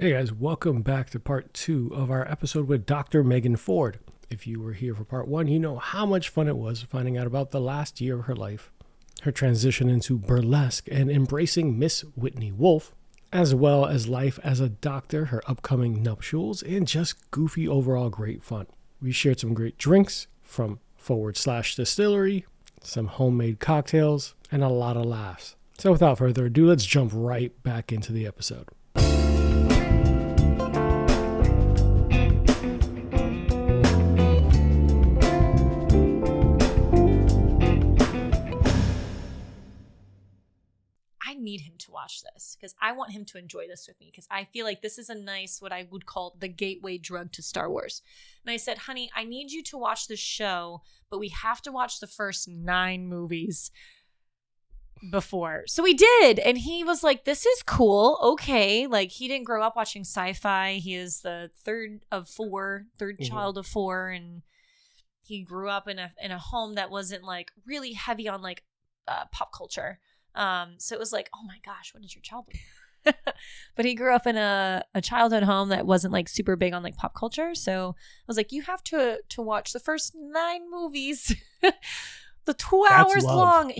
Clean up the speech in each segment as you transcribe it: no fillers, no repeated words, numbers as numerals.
Hey guys, welcome back to part 2 of our episode with Dr. Megan Ford. If you were here for part 1, you know how much fun it was finding out about the last year of her life, her transition into burlesque and embracing Miss Whitney Wolf, as well as life as a doctor, her upcoming nuptials, and just goofy overall great fun. We shared some great drinks from / distillery, some homemade cocktails, and a lot of laughs. So without further ado, let's jump right back into the episode. I need him to watch this because I want him to enjoy this with me because I feel like this is a nice, what I would call the gateway drug to Star Wars. And I said, honey, I need you to watch this show, but we have to watch the first 9 movies before. So we did. And he was like, this is cool. Okay. Like, he didn't grow up watching sci-fi. He is the third child of 4. And he grew up in a home that wasn't like really heavy on like pop culture. So it was like, oh my gosh, what is your childhood? But he grew up in a childhood home that wasn't like super big on like pop culture. So I was like, you have to watch the first 9 movies. The 2 hours long.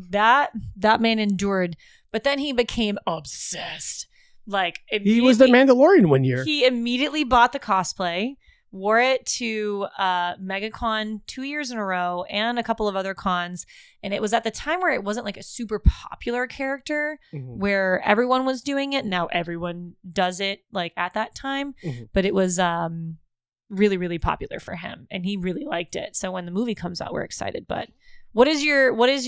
That man endured, but then he became obsessed. Like, he was the Mandalorian one year. He immediately bought the cosplay, wore it to MegaCon 2 years in a row and a couple of other cons. And it was at the time where it wasn't like a super popular character where everyone was doing it. Now everyone does it like at that time. But it was really, really popular for him. And he really liked it. So when the movie comes out, we're excited. But what is your what is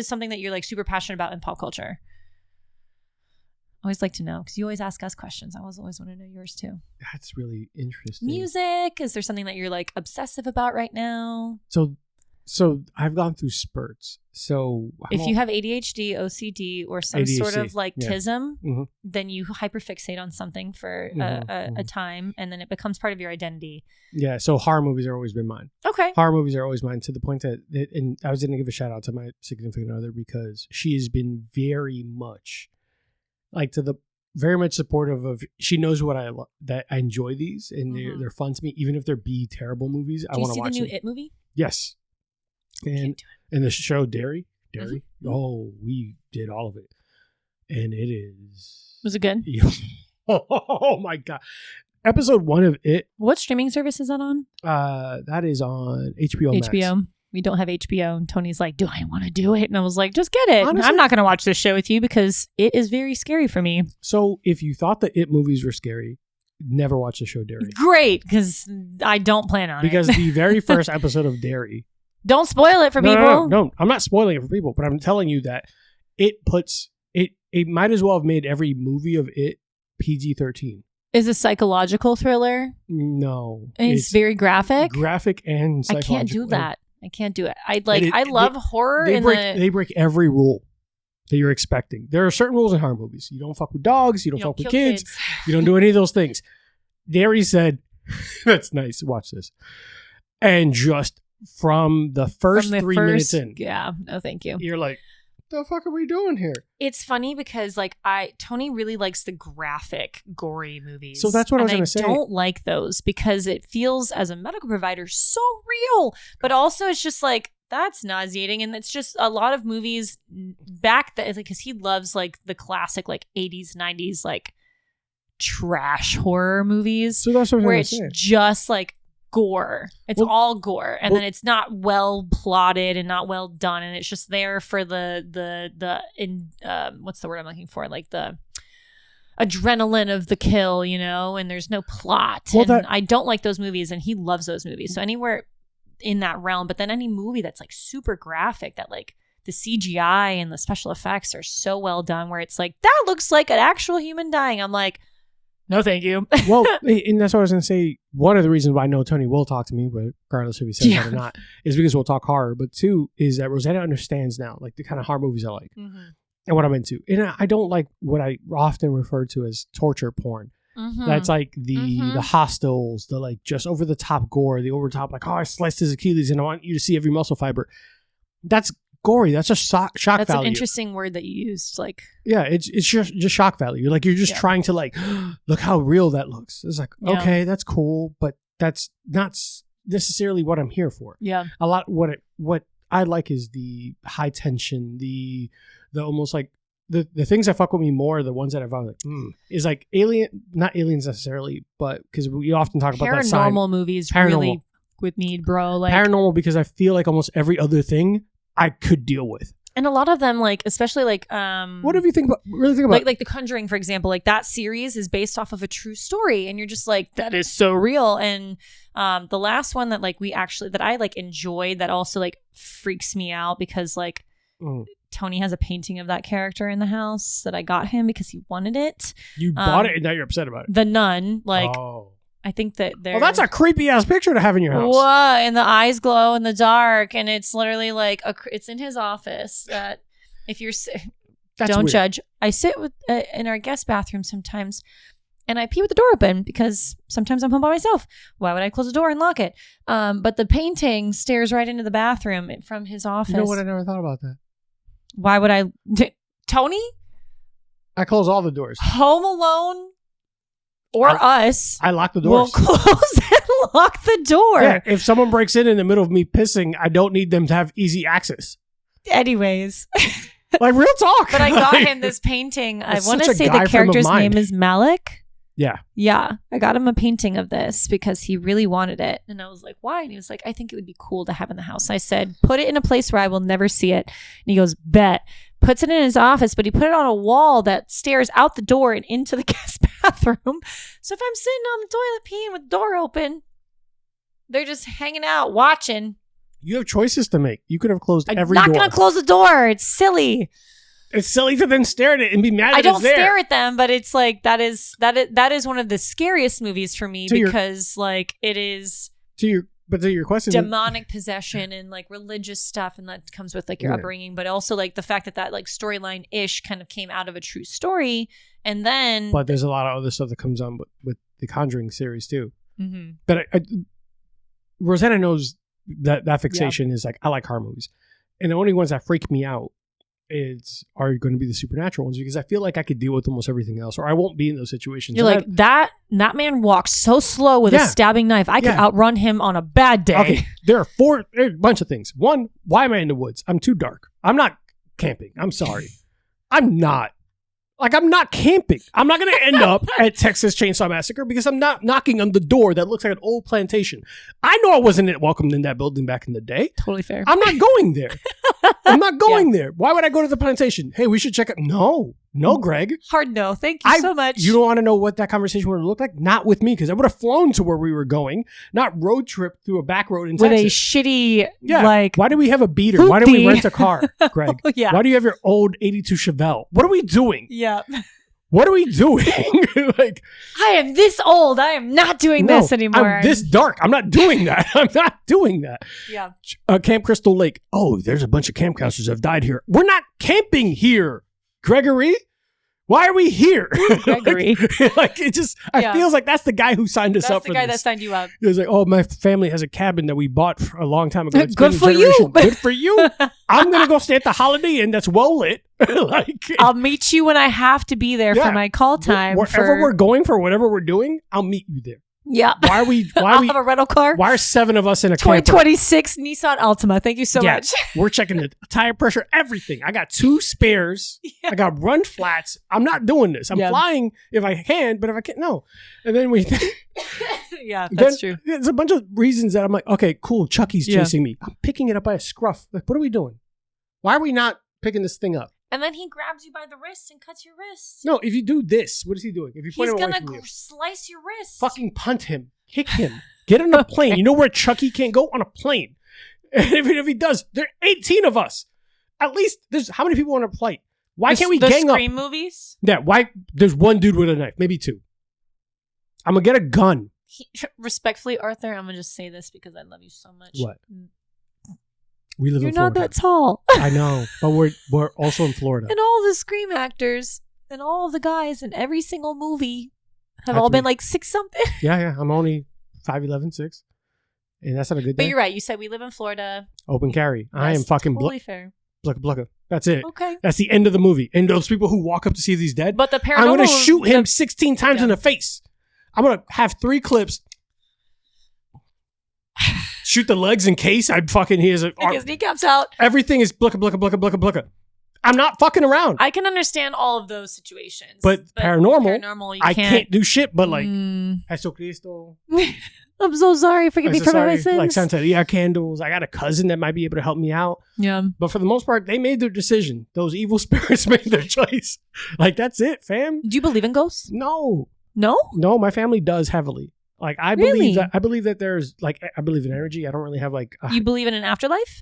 something that you're like super passionate about in pop culture? I always like to know because you always ask us questions. I always want to know yours too. That's really interesting. Music. Is there something that you're like obsessive about right now? So I've gone through spurts. So if you have ADHD, OCD, or some sort of like tism, then you hyperfixate on something for a time, and then it becomes part of your identity. Yeah. So horror movies have always been mine. Okay. Horror movies are always mine to the point that, and I was going to give a shout out to my significant other because she has been very much very much supportive of. She knows that I enjoy these and they're fun to me, even if they're B terrible movies. I want to watch the new them. It movie? Yes. And the show Derry. Oh, we did all of it, and it is. Was it good? Oh my god! Episode 1 of it. What streaming service is that on? That is on HBO Max. HBO. We don't have HBO, and Tony's like, "Do I want to do it?" And I was like, "Just get it." Honestly, I'm not going to watch this show with you because it is very scary for me. So if you thought the It movies were scary, never watch the show Derry. Great, because I don't plan on it. Because the very first episode of Derry. Don't spoil it for people. No, I'm not spoiling it for people, but I'm telling you that it might as well have made every movie of it PG-13. Is a psychological thriller? No. It's very graphic? Graphic and psychological. I can't do that. I can't do it. I love horror. They break every rule that you're expecting. There are certain rules in horror movies. You don't fuck with dogs. You don't fuck with kids. You don't do any of those things. Derry said, that's nice. Watch this. And just from the first 3 minutes in. Yeah. No, thank you. You're like, the fuck are we doing here? It's funny because Tony really likes the graphic, gory movies. So that's what I was going to say. I don't like those because it feels, as a medical provider, so real. But also it's just like, that's nauseating. And it's just a lot of movies back then, because he loves like the classic like 80s, 90s like trash horror movies. So that's what where it's just like gore. It's all gore, and then it's not well plotted and not well done, and it's just there for the what's the word I'm looking for? Like the adrenaline of the kill, and there's no plot. I don't like those movies, and he loves those movies. So anywhere in that realm, but then any movie that's like super graphic, that like the CGI and the special effects are so well done, where it's like, that looks like an actual human dying. I'm like, no, thank you. Well, and that's what I was going to say. One of the reasons why I know Tony will talk to me, but regardless if he says that or not, is because we'll talk horror. But 2 is that Rosanna understands now, like the kind of horror movies I like and what I'm into. And I don't like what I often refer to as torture porn. That's like the hostels, the like just over the top gore, the over top like, oh, I sliced his Achilles and I want you to see every muscle fiber. That's gory. That's a shock value. That's an interesting word that you used. Like, yeah, it's just shock value. Like you're just trying to like, look how real that looks. It's like, okay, that's cool, but that's not necessarily what I'm here for. Yeah. A lot what I like is the high tension, the almost like the things that fuck with me more are the ones that I've like, is like not aliens necessarily, but because we often talk about that sign. Paranormal movies really with me, bro. Like paranormal, because I feel like almost every other thing I could deal with. And a lot of them, like, especially like what do you think about like The Conjuring, for example, like that series is based off of a true story, and you're just like, that is so real. And the last one that like that I like enjoyed, that also like freaks me out because like Tony has a painting of that character in the house that I got him because he wanted it. You bought it and now you're upset about it. The Nun, like I think that they're... Well, that's a creepy ass picture to have in your house. Whoa, and the eyes glow in the dark, and it's literally like it's in his office. That if you're don't weird. Judge. I sit with in our guest bathroom sometimes, and I pee with the door open because sometimes I'm home by myself. Why would I close the door and lock it? But the painting stares right into the bathroom from his office. You know what? I never thought about that. Why would I? Tony? I close all the doors. Home Alone. Or us. I lock the doors. We'll close and lock the door. Yeah, if someone breaks in the middle of me pissing, I don't need them to have easy access. Anyways. Like, real talk. But I got him this painting. I want to say the character's name is Malik. Yeah. Yeah. I got him a painting of this because he really wanted it. And I was like, why? And he was like, I think it would be cool to have in the house. I said, put it in a place where I will never see it. And he goes, bet. Puts it in his office, but he put it on a wall that stares out the door and into the guest bathroom. So if I'm sitting on the toilet peeing with the door open, they're just hanging out watching. You have choices to make. You could have closed every door. I'm not going to close the door. It's silly. It's silly to then stare at it and be mad that it's there. I don't stare at them, but it's like that is one of the scariest movies for me because like it is But to your question, demonic possession and like religious stuff, and that comes with like your upbringing, but also like the fact that like storyline ish kind of came out of a true story, and then. But there's a lot of other stuff that comes on with the Conjuring series too. Mm-hmm. But Rosanna knows that fixation is like I like horror movies, and the only ones that freak me out are going to be the supernatural ones because I feel like I could deal with almost everything else, or I won't be in those situations. You're like, that man walks so slow with a stabbing knife. I could outrun him on a bad day. Okay, there are a bunch of things. One, why am I in the woods? I'm too dark. I'm not camping. I'm sorry. I'm not camping. I'm not going to end up at Texas Chainsaw Massacre because I'm not knocking on the door that looks like an old plantation. I know I wasn't welcomed in that building back in the day. Totally fair. I'm not going there. I'm not going there. Why would I go to the plantation? Hey, we should check it. No, Greg. Hard no. Thank you so much. You don't want to know what that conversation would look like? Not with me, because I would have flown to where we were going, not road trip through a back road in Texas. With a shitty, like... Why do we have a beater? Why do we rent a car, Greg? Yeah. Why do you have your old 82 Chevelle? What are we doing? Yeah. What are we doing? Like, I am this old. I am not doing this anymore. I'm this dark. I'm not doing that. I'm not doing that. Yeah. Camp Crystal Lake. Oh, there's a bunch of camp counselors that have died here. We're not camping here, Gregory. Why are we here? Gregory. Like it just, I feels like that's the guy who signed us up for this. That's the guy that signed you up. He was like, oh, my family has a cabin that we bought a long time ago. It's Good for you. Good for you. I'm going to go stay at the Holiday Inn that's well lit. Like, I'll meet you when I have to be there for my call time. Wherever we're going for whatever we're doing, I'll meet you there. Yeah. Why are we have a rental car? Why are 7 of us in a 2026 Nissan Altima? Thank you so much. We're checking the tire pressure, everything. I got 2 spares. Yeah. I got run flats. I'm not doing this. I'm flying if I can, but if I can't, no. And then yeah, that's true. There's a bunch of reasons that I'm like, okay, cool. Chucky's chasing me. I'm picking it up by a scruff. Like, what are we doing? Why are we not picking this thing up? And then he grabs you by the wrist and cuts your wrist. No, if you do this, what is he doing? If you point him away from you, slice your wrist. Fucking punt him. Kick him. Get on a plane. You know where Chucky can't go? On a plane. And even if he does, there are 18 of us. At least, there's how many people on a flight? Why can't we gang up? The Scream movies? Yeah, why? There's one dude with a knife. Maybe 2. I'm going to get a gun. Respectfully, Arthur, I'm going to just say this because I love you so much. What? We live in Florida. You're not that tall. I know, but we're also in Florida. And all the Scream actors and all the guys in every single movie have all been like 6 something. Yeah. I'm only 5'11", 6. And that's not a good day. But you're right. You said we live in Florida. Open carry. I am fucking totally fair. Blucka, blucka. That's it. Okay. That's the end of the movie. And those people who walk up to see if he's dead, But the paranormal... I'm going to shoot him 16 times in the face. I'm going to have 3 clips. Shoot the legs in case he has his kneecaps out. Everything is blucka, blucka, blucka, blucka, blucka. I'm not fucking around. I can understand all of those situations. But paranormal, you I can't do shit but like, Jesucristo. I'm so sorry. Forgive me for my sins. Like Santeria candles. I got a cousin that might be able to help me out. Yeah. But for the most part, they made their decision. Those evil spirits made their choice. Like, that's it, fam. Do you believe in ghosts? No. No? No, my family does heavily. Like, I Really? believe that there's, like, I believe in energy. I don't really have, like... You believe in an afterlife?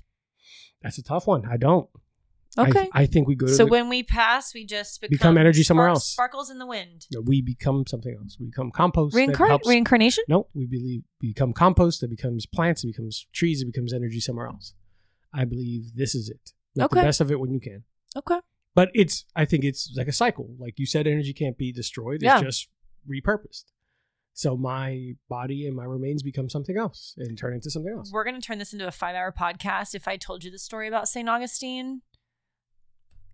That's a tough one. I don't. Okay. I think we go to... So when we pass, we just become energy somewhere else. Sparkles in the wind. We become something else. We become compost. that helps. Reincarnation? No, we become compost. That becomes plants. It becomes trees. It becomes energy somewhere else. I believe this is it. Make the best of it when you can. Okay. But I think it's like a cycle. Like you said, energy can't be destroyed. It's just repurposed. So my body and my remains become something else and turn into something else. We're going to turn this into a 5-hour podcast if I told you the story about St. Augustine.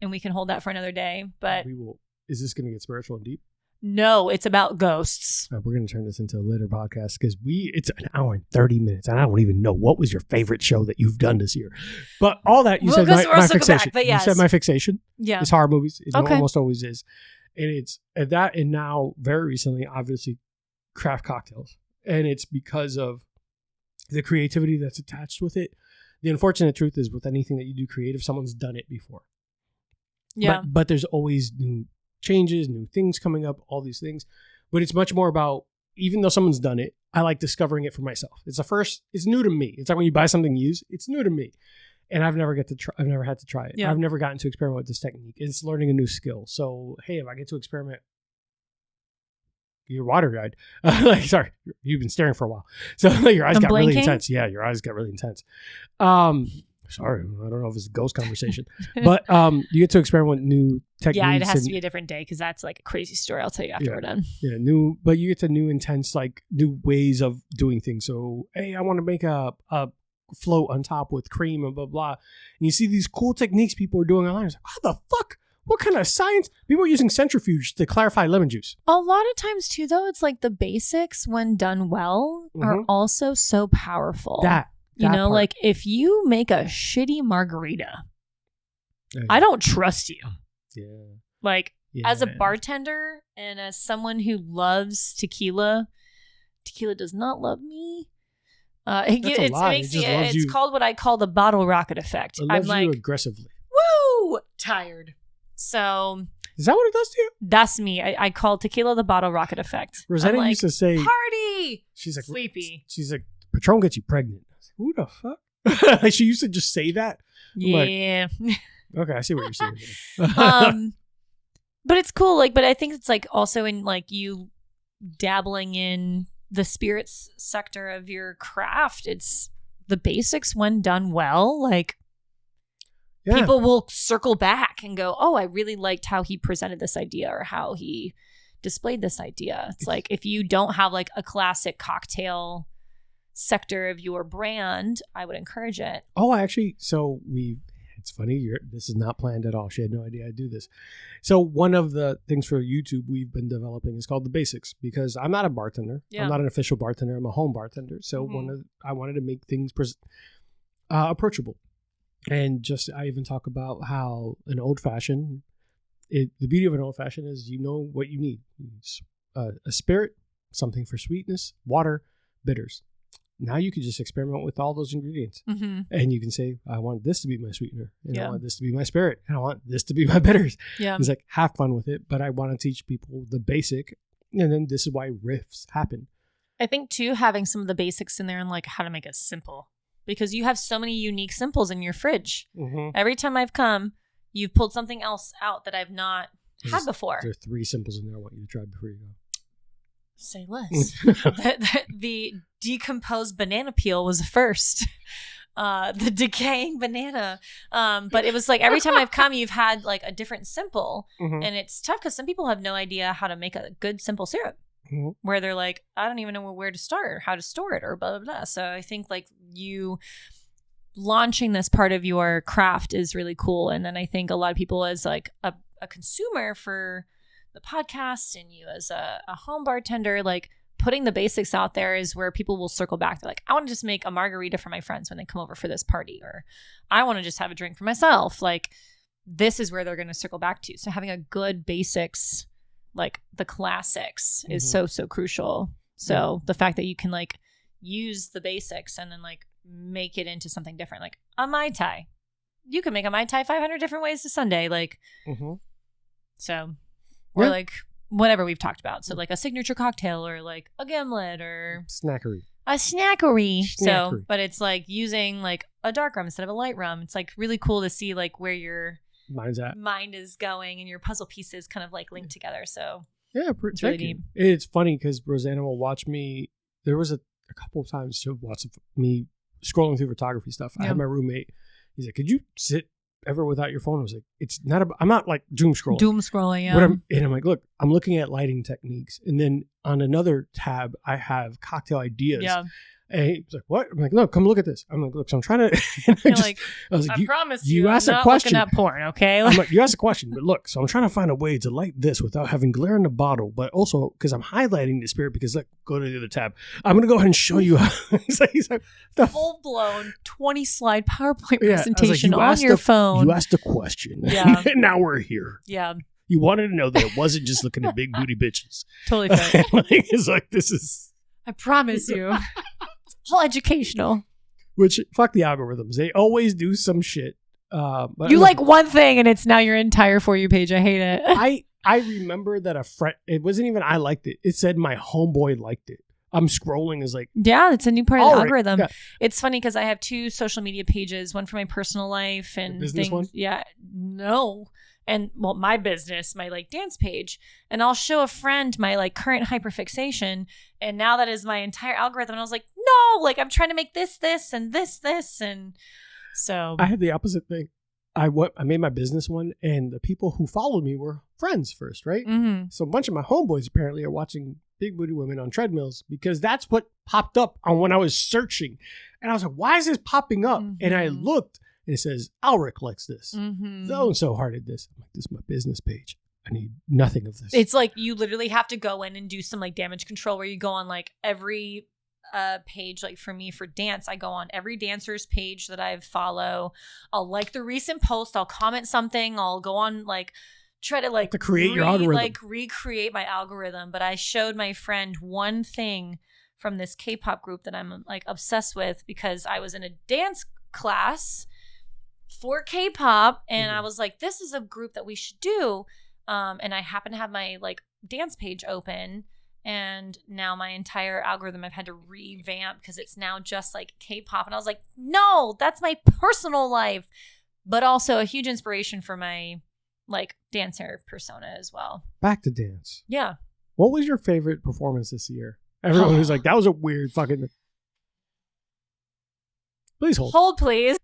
And we can hold that for another day. But we will. Is this going to get spiritual and deep? No, it's about ghosts. We're going to turn this into a later podcast because it's an hour and 30 minutes. And I don't even know what was your favorite show that you've done this year. But all that, you said my fixation. You said my fixation. Yeah. It's horror movies. It almost always is. And it's that. And now, very recently, obviously, craft cocktails. And it's because of the creativity that's attached with it. The unfortunate truth is with anything that you do creative, someone's done it before. Yeah. But there's always new changes, new things coming up, all these things. But it's much more about, even though someone's done it, I like discovering it for myself. It's new to me. It's like when you buy something used, it's new to me. And I've never had to try it. Yeah. I've never gotten to experiment with this technique. It's learning a new skill. So, hey, if I get to experiment, your water died. Sorry, you've been staring for a while. So your eyes got really intense. Yeah, your eyes got really intense. Sorry, I don't know if it's a ghost conversation, but you get to experiment with new techniques. Yeah, it has to be a different day because that's like a crazy story. I'll tell you after we're done. Yeah, but you get to new intense, like new ways of doing things. So, hey, I want to make a float on top with cream and blah blah. And you see these cool techniques people are doing online. It's like, how the fuck? What kind of science? People are using centrifuge to clarify lemon juice. A lot of times too, though, it's like the basics, when done well, are also so powerful. You know, part. Like if you make a shitty margarita, I don't trust you. Yeah. Like as a bartender and as someone who loves tequila does not love me. It's called what I call the bottle rocket effect. It loves you aggressively. Woo! Tired. So. Is that what it does to you? That's me. I call tequila the bottle rocket effect. Rosanna used to say. Party! She's like. Sleepy. She's like, Patron gets you pregnant. Who the fuck? Like she used to just say that. Yeah. Like, okay, I see what you're saying. But it's cool. Like, but I think it's like also in like you dabbling in the spirits sector of your craft. It's the basics when done well. Like people will circle back and go, "Oh, I really liked how he presented this idea or how he displayed this idea." It's like if you don't have like a classic cocktail sector of your brand, I would encourage it. Oh, it's funny, this is not planned at all. She had no idea I'd do this. So one of the things for YouTube we've been developing is called the basics, because I'm not a bartender. I'm not an official bartender. I'm a home bartender. So I wanted to make things approachable. And I even talk about how an old fashioned, the beauty of an old fashioned is you know what you need. A spirit, something for sweetness, water, bitters. Now you can just experiment with all those ingredients. And you can say, I want this to be my sweetener. And I want this to be my spirit. And I want this to be my bitters. Yeah. It's like, have fun with it. But I want to teach people the basic. And then this is why riffs happen. I think, too, having some of the basics in there and like how to make it simple. Because you have so many unique simples in your fridge. Every time I've come, you've pulled something else out that I've not had before. There are 3 simples in there I want you to try before you go. Say less. The decomposed banana peel was the first. The decaying banana. But it was like every time I've come, you've had like a different simple. And it's tough because some people have no idea how to make a good simple syrup. Where they're like, I don't even know where to start or how to store it or blah, blah, blah. So I think like you launching this part of your craft is really cool. And then I think a lot of people as like a consumer for the podcast and you as a home bartender, like putting the basics out there is where people will circle back. They're like, I want to just make a margarita for my friends when they come over for this party, or I want to just have a drink for myself. Like this is where they're going to circle back to. So having a good basics, like the classics is so crucial. So the fact that you can like use the basics and then like make it into something different, like a Mai Tai. You can make a Mai Tai 500 different ways to Sunday. Like, so, or like whatever we've talked about. So like a signature cocktail or like a gimlet or a snackery. So, but it's like using like a dark rum instead of a light rum. It's like really cool to see like where your mind is going and your puzzle pieces kind of like linked together. So yeah, it's really neat. It's funny because Rosanna will watch me. There was a couple of times she'll watch me scrolling through photography stuff. I had my roommate. He's like, could you sit ever without your phone? I was like, it's not I'm not like doom scrolling. Yeah. And I'm like, look, I'm looking at lighting techniques. And then on another tab, I have cocktail ideas. Yeah. And he's like, what? I'm like, no, come look at this. I'm like, look, so I'm trying to. I promise you asked a question. I'm not looking at porn, okay? I'm like, you asked a question, but look, so I'm trying to find a way to light this without having glare in the bottle, but also because I'm highlighting the spirit. Because like, go to the other tab. I'm gonna go ahead and show you how. he's like the full blown 20 slide PowerPoint presentation on your phone. You asked a question. Yeah. And now we're here. Yeah. You wanted to know that it wasn't just looking at big booty bitches. Totally fair. It's like this is. I promise you. Whole educational. Which fuck the algorithms. They always do some shit. But you like one thing and it's now your entire For You page. I hate it. I remember that a friend. It wasn't even I liked it. It said my homeboy liked it. I'm scrolling is like yeah, it's a new part of the algorithm. Yeah. It's funny because I have 2 social media pages, one for my personal life and the business one. Yeah, no. And well, my business, my like dance page, and I'll show a friend my like current hyperfixation, and now that is my entire algorithm. And I was like, no, like I'm trying to make this, and this, and so I had the opposite thing. I made my business one, and the people who followed me were friends first, right? Mm-hmm. So a bunch of my homeboys apparently are watching big booty women on treadmills because that's what popped up on when I was searching, and I was like, why is this popping up? Mm-hmm. And I looked. And it says, Alric likes this. So hard did this. I'm like, this is my business page. I need nothing of this. It's like you literally have to go in and do some like damage control where you go on like every page. Like for me, for dance, I go on every dancer's page that I follow. I'll like the recent post. I'll comment something. I'll go on like try to like create your algorithm. Like recreate my algorithm. But I showed my friend one thing from this K-pop group that I'm like obsessed with because I was in a dance class for K-pop and I was like, this is a group that we should do. And I happen to have my like dance page open and now my entire algorithm I've had to revamp because it's now just like K-pop. And I was like, no, that's my personal life, but also a huge inspiration for my like dancer persona as well. Back to dance. Yeah. What was your favorite performance this year? Everyone was like, that was a weird fucking. Please hold. Hold, please.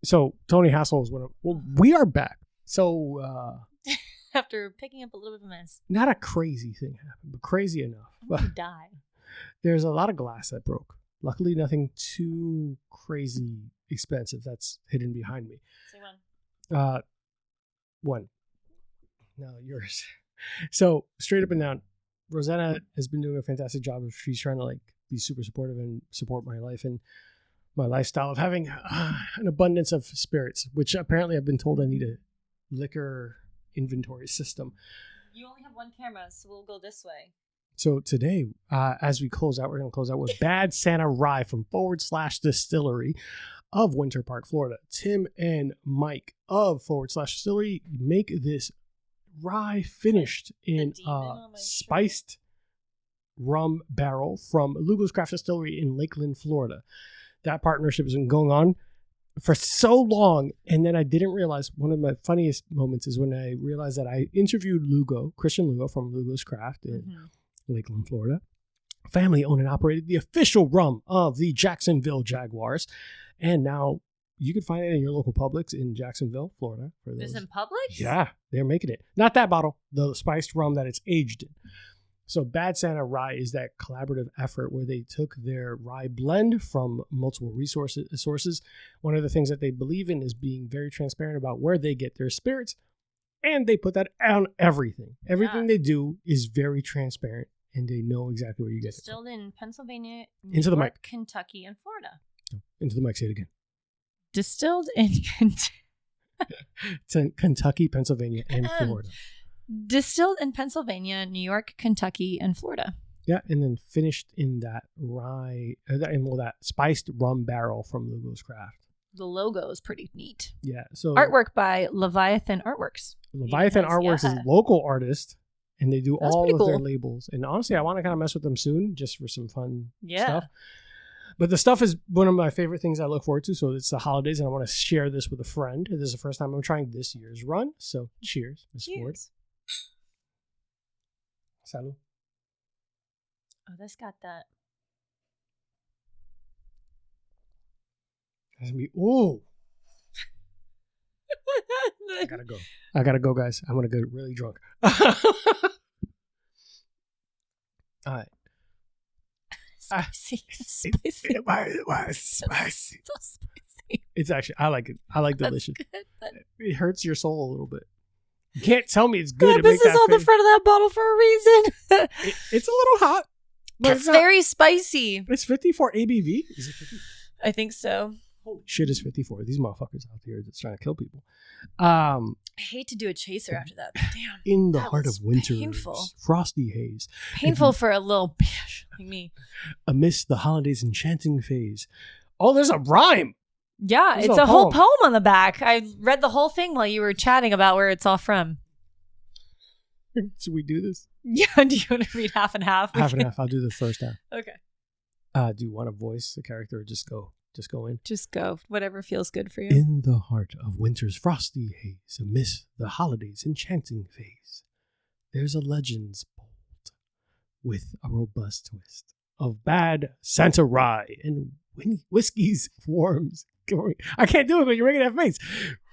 So Tony Hassel was one of. Well, we are back. So after picking up a little bit of a mess, not a crazy thing happened, but crazy enough. I'm gonna die. There's a lot of glass that broke. Luckily, nothing too crazy expensive that's hidden behind me. Say one. One. No, yours. So straight up and down, Rosanna has been doing a fantastic job. She's trying to like be super supportive and support my life and my lifestyle of having an abundance of spirits, which apparently I've been told I need a liquor inventory system. You only have one camera, so we'll go this way. So today, as we close out, we're going to close out with Bad Santa Rye from / Distillery of Winter Park, Florida. Tim and Mike of / Distillery make this rye finished in spiced rum barrel from Lugo's Craft Distillery in Lakeland, Florida. That partnership has been going on for so long. And then I didn't realize one of my funniest moments is when I realized that I interviewed Christian Lugo from Lugo's Craft in Lakeland, Florida. Family owned and operated the official rum of the Jacksonville Jaguars. And now you can find it in your local Publix in Jacksonville, Florida. Is it in Publix? Yeah, they're making it. Not that bottle, the spiced rum that it's aged in. So Bad Santa Rye is that collaborative effort where they took their rye blend from multiple sources. One of the things that they believe in is being very transparent about where they get their spirits, and they put that on everything. Everything they do is very transparent, and they know exactly where you get it. Distilled in Pennsylvania, Into the mic. Kentucky, and Florida. Into the mic, say it again. Distilled in Kentucky, Pennsylvania, and Florida. Distilled in Pennsylvania, New York, Kentucky, and Florida. Yeah, and then finished in that rye, that spiced rum barrel from Lugo's Craft. The logo is pretty neat. Yeah, so Artwork by Leviathan Artworks. Leviathan Artworks is a local artist, and they do all of their labels. And honestly, I want to kind of mess with them soon, just for some fun stuff. But the stuff is one of my favorite things I look forward to. So it's the holidays, and I want to share this with a friend. This is the first time I'm trying this year's run. So cheers, Ms. Ford. Salud. Oh, that's got that. That's me. Ooh. I gotta go, guys. I'm gonna get really drunk. All right. Spicy. Why is it spicy? So spicy. It's actually, I like it. I like delicious. Good, It hurts your soul a little bit. You can't tell me it's good. This is on the front of that bottle for a reason. It's a little hot. But It's very spicy. It's 54 ABV. Is it 50? I think so. Holy shit, it's 54. These motherfuckers out here that's trying to kill people. I hate to do a chaser after that, but damn. In the heart of winter, painful. Frosty haze. Painful for a little bitch like me. Amidst the holidays' enchanting phase. Oh, there's a rhyme. Yeah, There's it's a whole poem on the back. I read the whole thing while you were chatting about where it's all from. Should we do this? Yeah, do you want to read half and half? Half and half. I'll do the first half. Okay. Do you want to voice the character or just go in? Just go. Whatever feels good for you. In the heart of winter's frosty haze, amidst the holidays' enchanting phase, there's a legends bold with a robust twist of Bad Santa Rye and whiskey's warms. I can't do it, but you're making that face.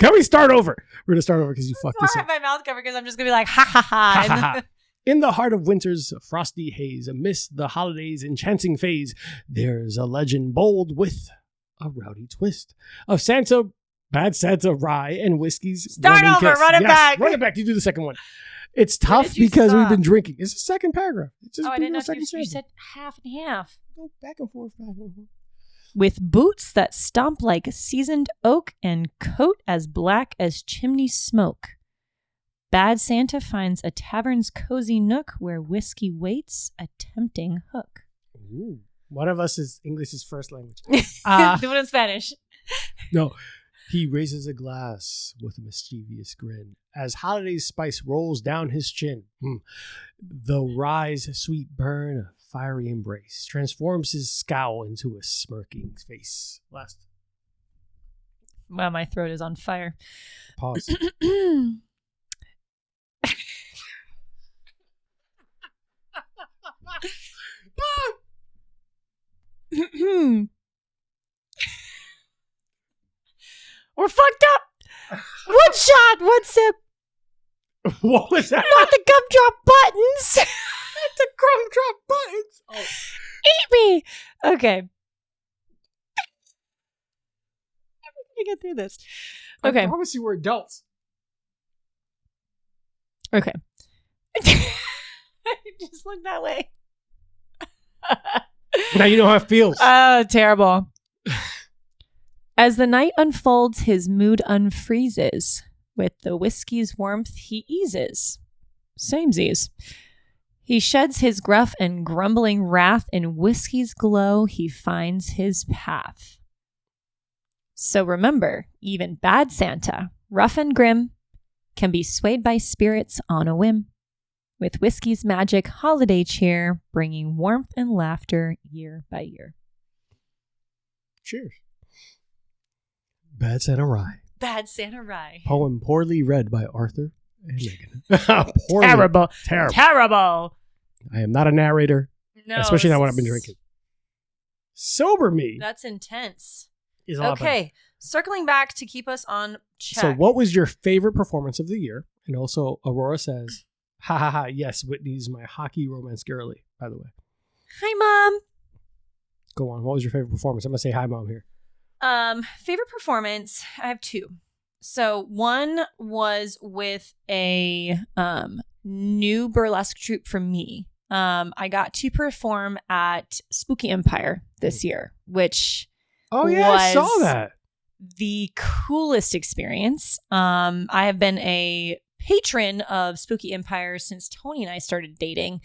Can we start over? We're going to start over because you fucked this up. I have my mouth covered because I'm just going to be like, ha ha ha. In the heart of winter's frosty haze, amidst the holidays' enchanting phase, there's a legend bold with a rowdy twist of Bad Santa Rye and whiskey's Start over, kiss. run it back. Run it back. You do the second one. It's tough because we've been drinking. It's the second paragraph. I didn't know you said half and half. Go back and forth, back and forth. With boots that stomp like seasoned oak and coat as black as chimney smoke, Bad Santa finds a tavern's cozy nook where whiskey waits a tempting hook. Ooh. One of us is English's first language. The one in Spanish. No. He raises a glass with a mischievous grin as holiday spice rolls down his chin. The rye's sweet burn, a fiery embrace, transforms his scowl into a smirking face. Last. Wow, my throat is on fire. Pause. We're fucked up. One shot, one sip. What was that? Not the gumdrop buttons. Not the gumdrop buttons. Oh. Eat me. Okay. I'm gonna get through this. Okay. I promise you we're adults. Okay. Just look that way. Now you know how it feels. Oh, terrible. As the night unfolds, his mood unfreezes. With the whiskey's warmth, he eases. Samesies. He sheds his gruff and grumbling wrath. In whiskey's glow, he finds his path. So remember, even Bad Santa, rough and grim, can be swayed by spirits on a whim. With whiskey's magic holiday cheer, bringing warmth and laughter year by year. Cheers. Bad Santa Rye. Bad Santa Rye. Poem poorly read by Arthur and Megan. Terrible. Terrible. Terrible. I am not a narrator. No. Especially not when I've been drinking. Sober me. That's intense. Is a lot better. Okay. Circling back to keep us on check. So what was your favorite performance of the year? And also Aurora says, Ha ha ha. Yes, Whitney's my hockey romance girly, by the way. Hi, Mom. Go on. What was your favorite performance? I'm going to say hi, Mom, here. Favorite performance, I have two. So one was with a new burlesque troupe for me. I got to perform at Spooky Empire this year, which I saw that. The coolest experience. I have been a patron of Spooky Empire since Tony and I started dating,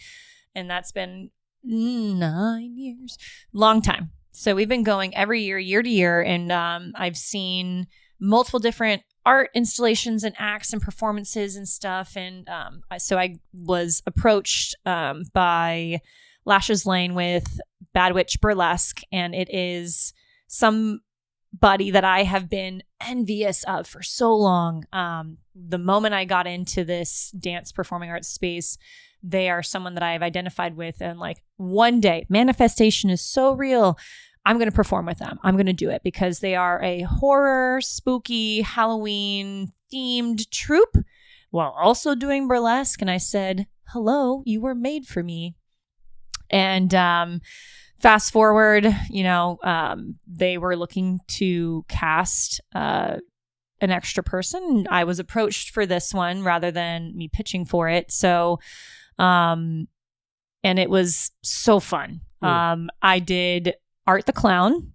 and that's been 9 years. Long time. So we've been going every year to year, and I've seen multiple different art installations and acts and performances and stuff. And so I was approached by Lashes Lane with Bad Witch Burlesque, and it is somebody that I have been envious of for so long. The moment I got into this dance performing arts space, they are someone that I have identified with, and like one day, manifestation is so real. I'm going to perform with them. I'm going to do it because they are a horror, spooky, Halloween themed troupe while also doing burlesque. And I said, hello, you were made for me. And fast forward, they were looking to cast an extra person. I was approached for this one rather than me pitching for it. So, and it was so fun. I did Art the Clown,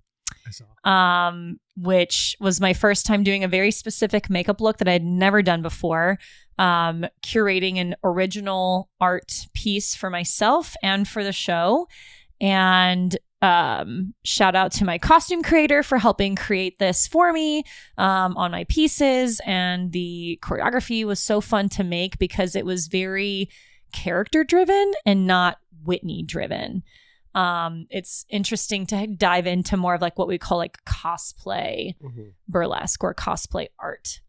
which was my first time doing a very specific makeup look that I had never done before, curating an original art piece for myself and for the show. And shout out to my costume creator for helping create this for me on my pieces. And the choreography was so fun to make because it was very character driven and not Whitney driven. It's interesting to dive into more of like what we call like cosplay burlesque or cosplay art,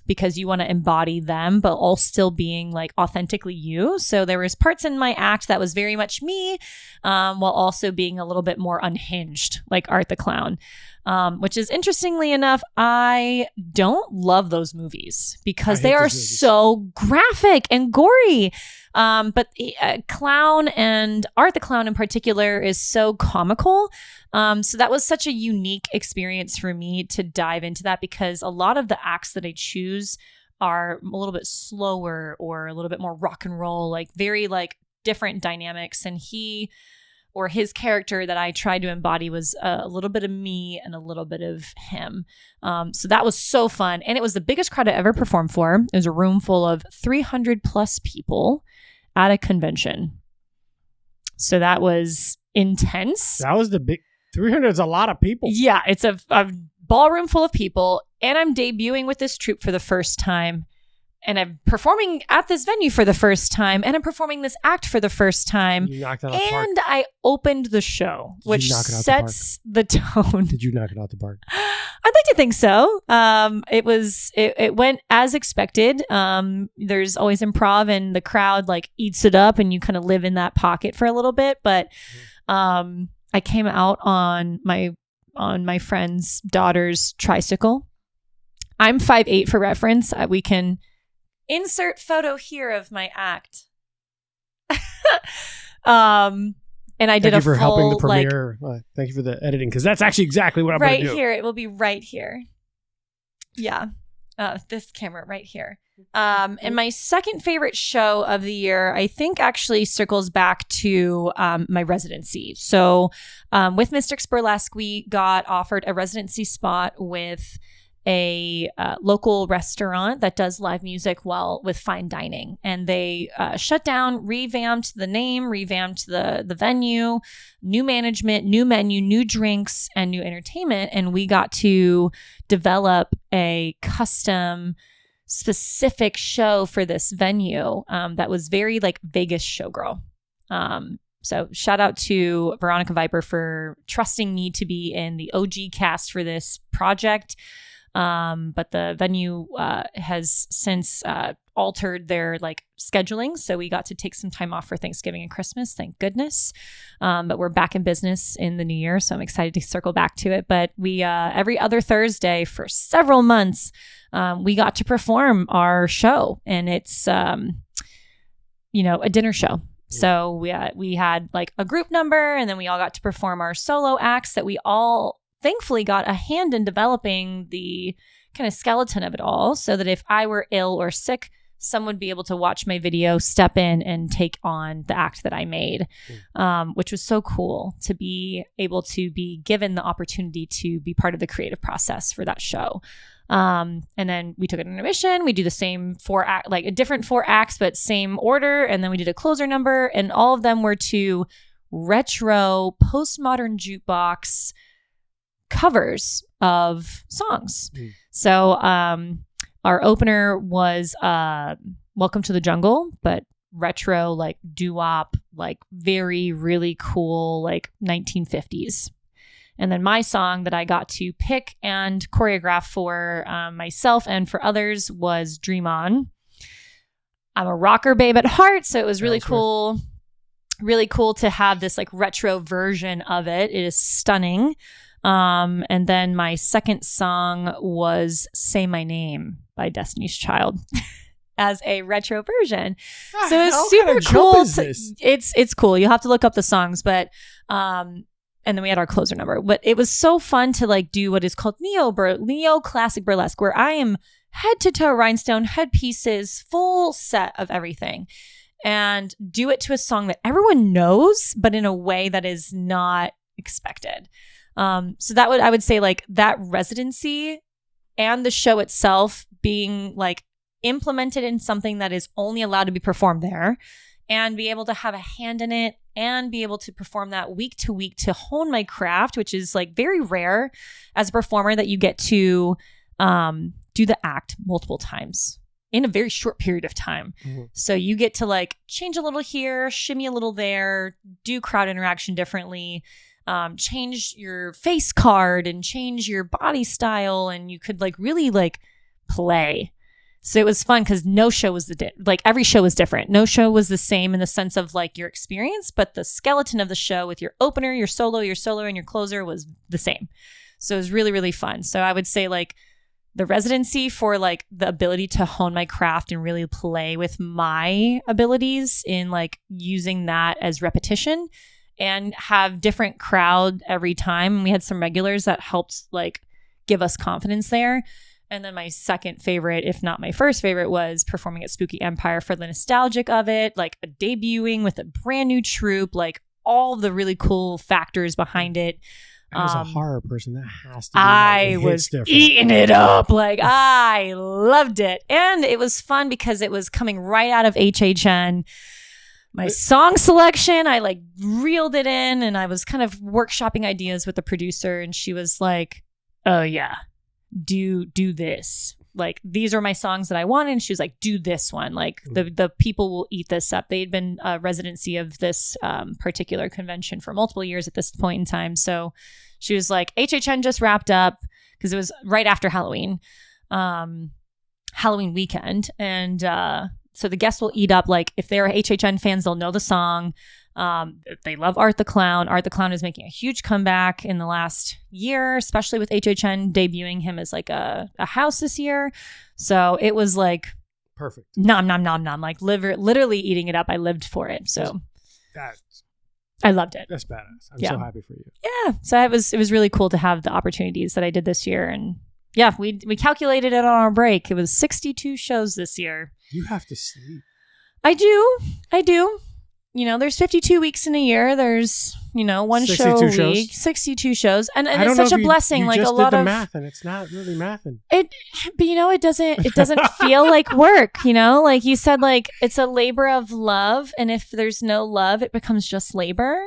because you want to embody them, but all still being like authentically you. So there was parts in my act that was very much me, while also being a little bit more unhinged, like Art the Clown, which is interestingly enough, I don't love those movies because they are so graphic and gory. But Clown and Art the Clown in particular is so comical. So that was such a unique experience for me to dive into that because a lot of the acts that I choose are a little bit slower or a little bit more rock and roll, like very like different dynamics. And his character that I tried to embody was a little bit of me and a little bit of him. So that was so fun. And it was the biggest crowd I ever performed for. It was a room full of 300 plus people at a convention. So that was intense. That was the big 300 is a lot of people. Yeah, it's a ballroom full of people. And I'm debuting with this troupe for the first time. And I'm performing at this venue for the first time. And I'm performing this act for the first time. You knocked it out the park. And I opened the show, which sets the tone. Did you knock it out the park? I'd like to think so. It went as expected. There's always improv and the crowd like eats it up and you kind of live in that pocket for a little bit. But I came out on my friend's daughter's tricycle. I'm 5'8" for reference. We can insert photo here of my act. And I did a full, helping the premiere. Thank you for the editing because that's actually exactly what I'm going to do. Right here. It will be right here. Yeah. This camera right here. And my second favorite show of the year, I think actually circles back to my residency. So with Mystics Burlesque, we got offered a residency spot with a local restaurant that does live music with fine dining, and they shut down, revamped the name, revamped the venue, new management, new menu, new drinks, and new entertainment. And we got to develop a custom specific show for this venue that was very like Vegas showgirl. So shout out to Veronica Viper for trusting me to be in the OG cast for this project. But the venue has since altered their like scheduling, so we got to take some time off for Thanksgiving and Christmas, thank goodness. But we're back in business in the new year, so I'm excited to circle back to it. But we every other Thursday for several months we got to perform our show, and it's a dinner show. So we had like a group number, and then we all got to perform our solo acts that we all thankfully got a hand in developing the kind of skeleton of it all, so that if I were ill or sick, someone would be able to watch my video, step in, and take on the act that I made, which was so cool to be able to be given the opportunity to be part of the creative process for that show. And then we took an intermission. We do the same a different 4 acts, but same order. And then we did a closer number, and all of them were to retro postmodern jukebox covers of songs. So, our opener was, Welcome to the Jungle, but retro, like doo-wop, like very, really cool, like 1950s. And then my song that I got to pick and choreograph for myself and for others was Dream On. I'm a rocker babe at heart, so it was really cool. Really cool to have this like retro version of it. It is stunning. And then my second song was Say My Name by Destiny's Child as a retro version. So it's super cool. It's cool. You'll have to look up the songs, but and then we had our closer number. But it was so fun to like do what is called neo classic burlesque, where I am head to toe rhinestone, headpieces, full set of everything, and do it to a song that everyone knows, but in a way that is not expected. So I would say like that residency and the show itself being like implemented in something that is only allowed to be performed there, and be able to have a hand in it and be able to perform that week to week to hone my craft, which is like very rare as a performer, that you get to do the act multiple times in a very short period of time. So you get to like change a little here, shimmy a little there, do crowd interaction differently, change your face card and change your body style, and you could like really like play. So it was fun because no show was every show was different. No show was the same in the sense of like your experience, but the skeleton of the show with your opener, your solo, and your closer was the same. So it was really, really fun. So I would say like the residency for like the ability to hone my craft and really play with my abilities in like using that as repetition and have different crowd every time. We had some regulars that helped like give us confidence there. And then my second favorite, if not my first favorite, was performing at Spooky Empire for the nostalgic of it, like debuting with a brand new troupe, like all the really cool factors behind it. As a horror person, that has to be I was eating it up. Like I loved it. And it was fun because it was coming right out of HHN. My song selection, I like reeled it in, and I was kind of workshopping ideas with the producer, and she was like, oh yeah, do this. Like, these are my songs that I wanted. And she was like, do this one. Like the people will eat this up. They had been a residency of this particular convention for multiple years at this point in time. So she was like, HHN just wrapped up because it was right after Halloween weekend. And so the guests will eat up. Like if they're HHN fans, they'll know the song. They love Art the Clown. Art the Clown is making a huge comeback in the last year, especially with HHN debuting him as like a house this year. So it was like perfect. Nom, nom, nom, nom. Like literally eating it up. I lived for it. So I loved it. That's badass. I'm so happy for you. Yeah. So it was really cool to have the opportunities that I did this year. And yeah, we calculated it on our break. It was 62 shows this year. You have to sleep. I do. You know, there's 52 weeks in a year. There's, one show a week, 62 shows. And it's such a blessing. You like just a lot did the of math, and it's not really mathing. But it doesn't feel like work, like you said, like it's a labor of love. And if there's no love, it becomes just labor.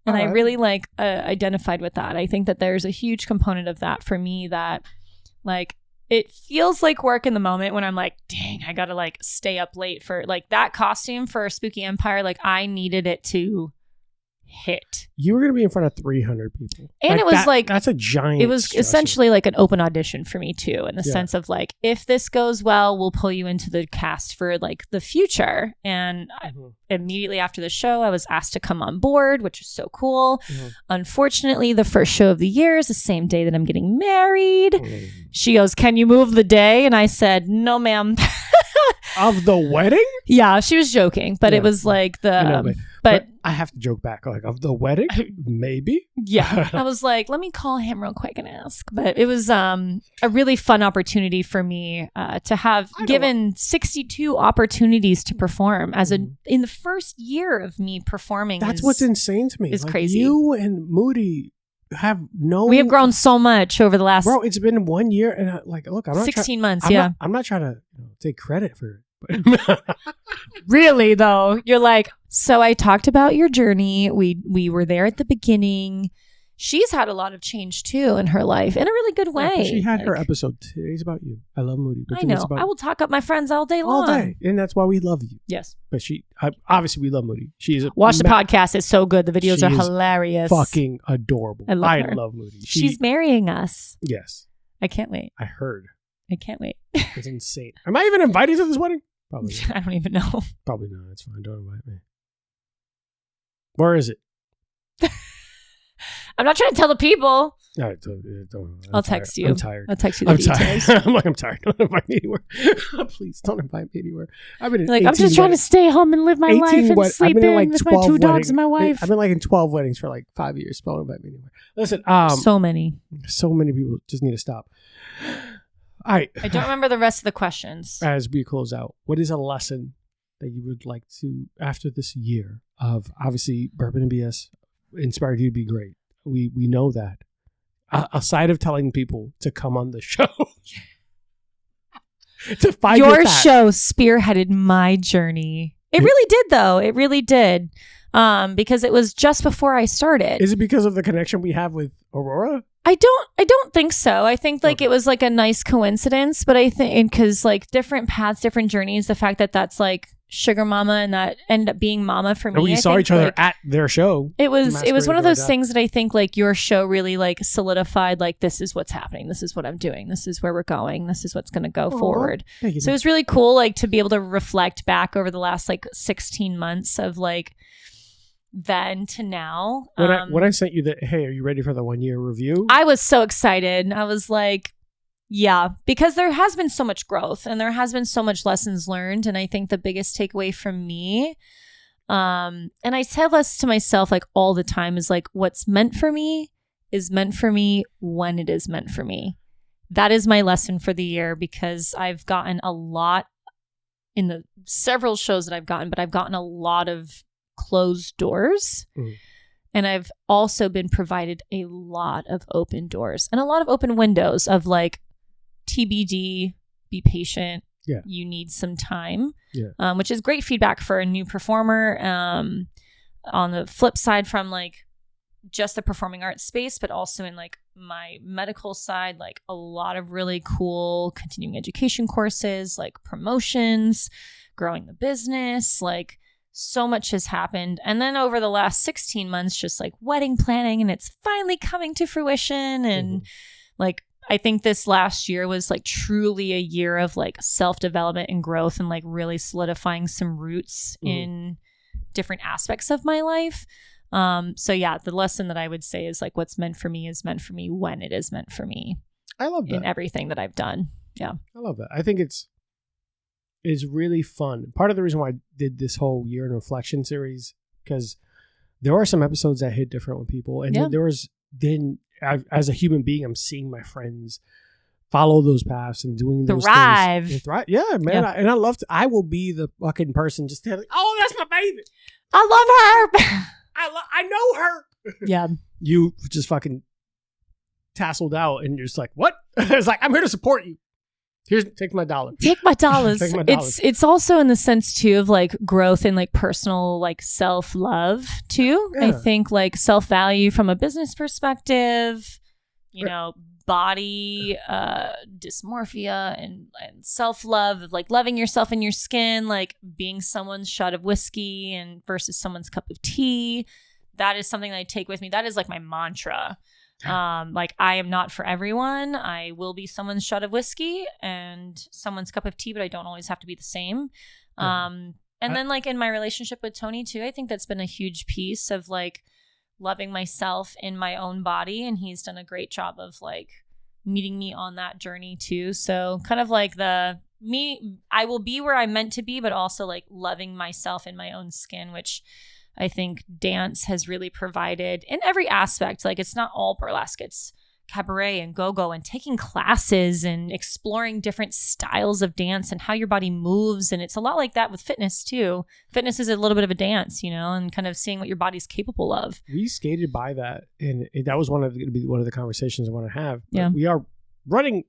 And I really identified with that. I think that there's a huge component of that for me that like, it feels like work in the moment when I'm like, dang, I gotta like stay up late for like that costume for Spooky Empire. Like I needed it to hit. You were going to be in front of 300 people. And it was that's a giant. It was essentially like an open audition for me too, in the sense of like, if this goes well, we'll pull you into the cast for like the future. And immediately after the show, I was asked to come on board, which is so cool. Unfortunately, the first show of the year is the same day that I'm getting married. She goes, can you move the day? And I said, no, ma'am. Of the wedding? Yeah, she was joking, but it was like I know, the but I have to joke back. Like, of the wedding? Maybe? yeah. I was like, let me call him real quick and ask. But it was a really fun opportunity for me to have given 62 opportunities to perform in the first year of me performing. That's what's insane to me. Is like, crazy. You and Moody we have grown so much over the last it's been 1 year and look, I'm not 16 months. I'm not trying to take credit for it. Really though, you're like, so I talked about your journey. We were there at the beginning. She's had a lot of change too in her life in a really good way. She had her episode. Today's about you. I love Moody. I know. I will talk up my friends all day long. All day. And that's why we love you. Yes. But obviously we love Moody. Watch the podcast. It's so good. The videos are hilarious. Fucking adorable. I love her. Love Moody. She's marrying us. Yes. I can't wait. I heard. I can't wait. It's insane. Am I even invited to this wedding? Probably not. I don't even know. Probably not. It's fine. Don't invite me. Where is it? I'm not trying to tell the people. No, I'll text you. I'm tired. I'll text you the details. Tired. I'm tired. Don't invite me anywhere. Please don't invite me anywhere. I've been I'm just trying to stay home and live my life and sleep in with my 2 dogs and my wife. I've been in 12 weddings for 5 years. Don't invite me anywhere. Listen, so many people just need to stop. All right. I don't remember the rest of the questions. As we close out, what is a lesson that you would like to, after this year of obviously Bourbon and BS inspired you to be great? We know that. Aside of telling people to come on the show, to find your show spearheaded my journey. It really did, though. It really did, because it was just before I started. Is it because of the connection we have with Aurora? I don't think so. I think it was a nice coincidence, but I think because different paths, different journeys. The fact that that's sugar mama and that ended up being mama for me. And we saw each other at their show. It was one of those things that I think your show really solidified. This is what's happening. This is what I'm doing. This is where we're going. This is what's going to go forward. So it was really cool to be able to reflect back over the last 16 months of then to now. When I sent you hey, are you ready for the 1 year review? I was so excited. I was yeah, because there has been so much growth and there has been so much lessons learned. And I think the biggest takeaway from me, and I tell this to myself all the time, is what's meant for me is meant for me when it is meant for me. That is my lesson for the year, because I've gotten a lot in the several shows that I've gotten, but I've gotten a lot of closed doors. And I've also been provided a lot of open doors and a lot of open windows of TBD, be patient. Yeah. You need some time, yeah. Which is great feedback for a new performer. On the flip side, from just the performing arts space, but also in my medical side, a lot of really cool continuing education courses, promotions, growing the business, so much has happened. And then over the last 16 months, just wedding planning, and it's finally coming to fruition. And I think this last year was truly a year of self-development and growth and really solidifying some roots in different aspects of my life. So yeah, the lesson that I would say is what's meant for me is meant for me when it is meant for me. I love that. In everything that I've done. Yeah. I love that. I think it's really fun. Part of the reason why I did this whole year in reflection series, because there are some episodes that hit different with people. And then as a human being, I'm seeing my friends follow those paths and doing those things. Thrive. Yeah, man. Yeah. I will be the fucking person just to oh, that's my baby. I love her. I know her. Yeah. You just fucking tasseled out and you're just what? It's I'm here to support you. Take my dollar. Take my dollars. Take my dollars. It's also in the sense too of growth and personal self-love too. Yeah. I think self-value from a business perspective, body dysmorphia and self-love of loving yourself in your skin, being someone's shot of whiskey and versus someone's cup of tea. That is something that I take with me. That is my mantra. I am not for everyone. I will be someone's shot of whiskey and someone's cup of tea, but I don't always have to be the same. And then in my relationship with Tony too, I think that's been a huge piece of loving myself in my own body. And he's done a great job of meeting me on that journey too. So kind of the I will be where I'm meant to be, but also like loving myself in my own skin, which I think dance has really provided in every aspect. Like it's not all burlesque, it's cabaret and go-go and taking classes and exploring different styles of dance and how your body moves. And it's a lot like that with fitness too. Fitness is a little bit of a dance, you know, and kind of seeing what your body's capable of. We skated by that, and that was going to be one of the conversations I want to have. Yeah. We are running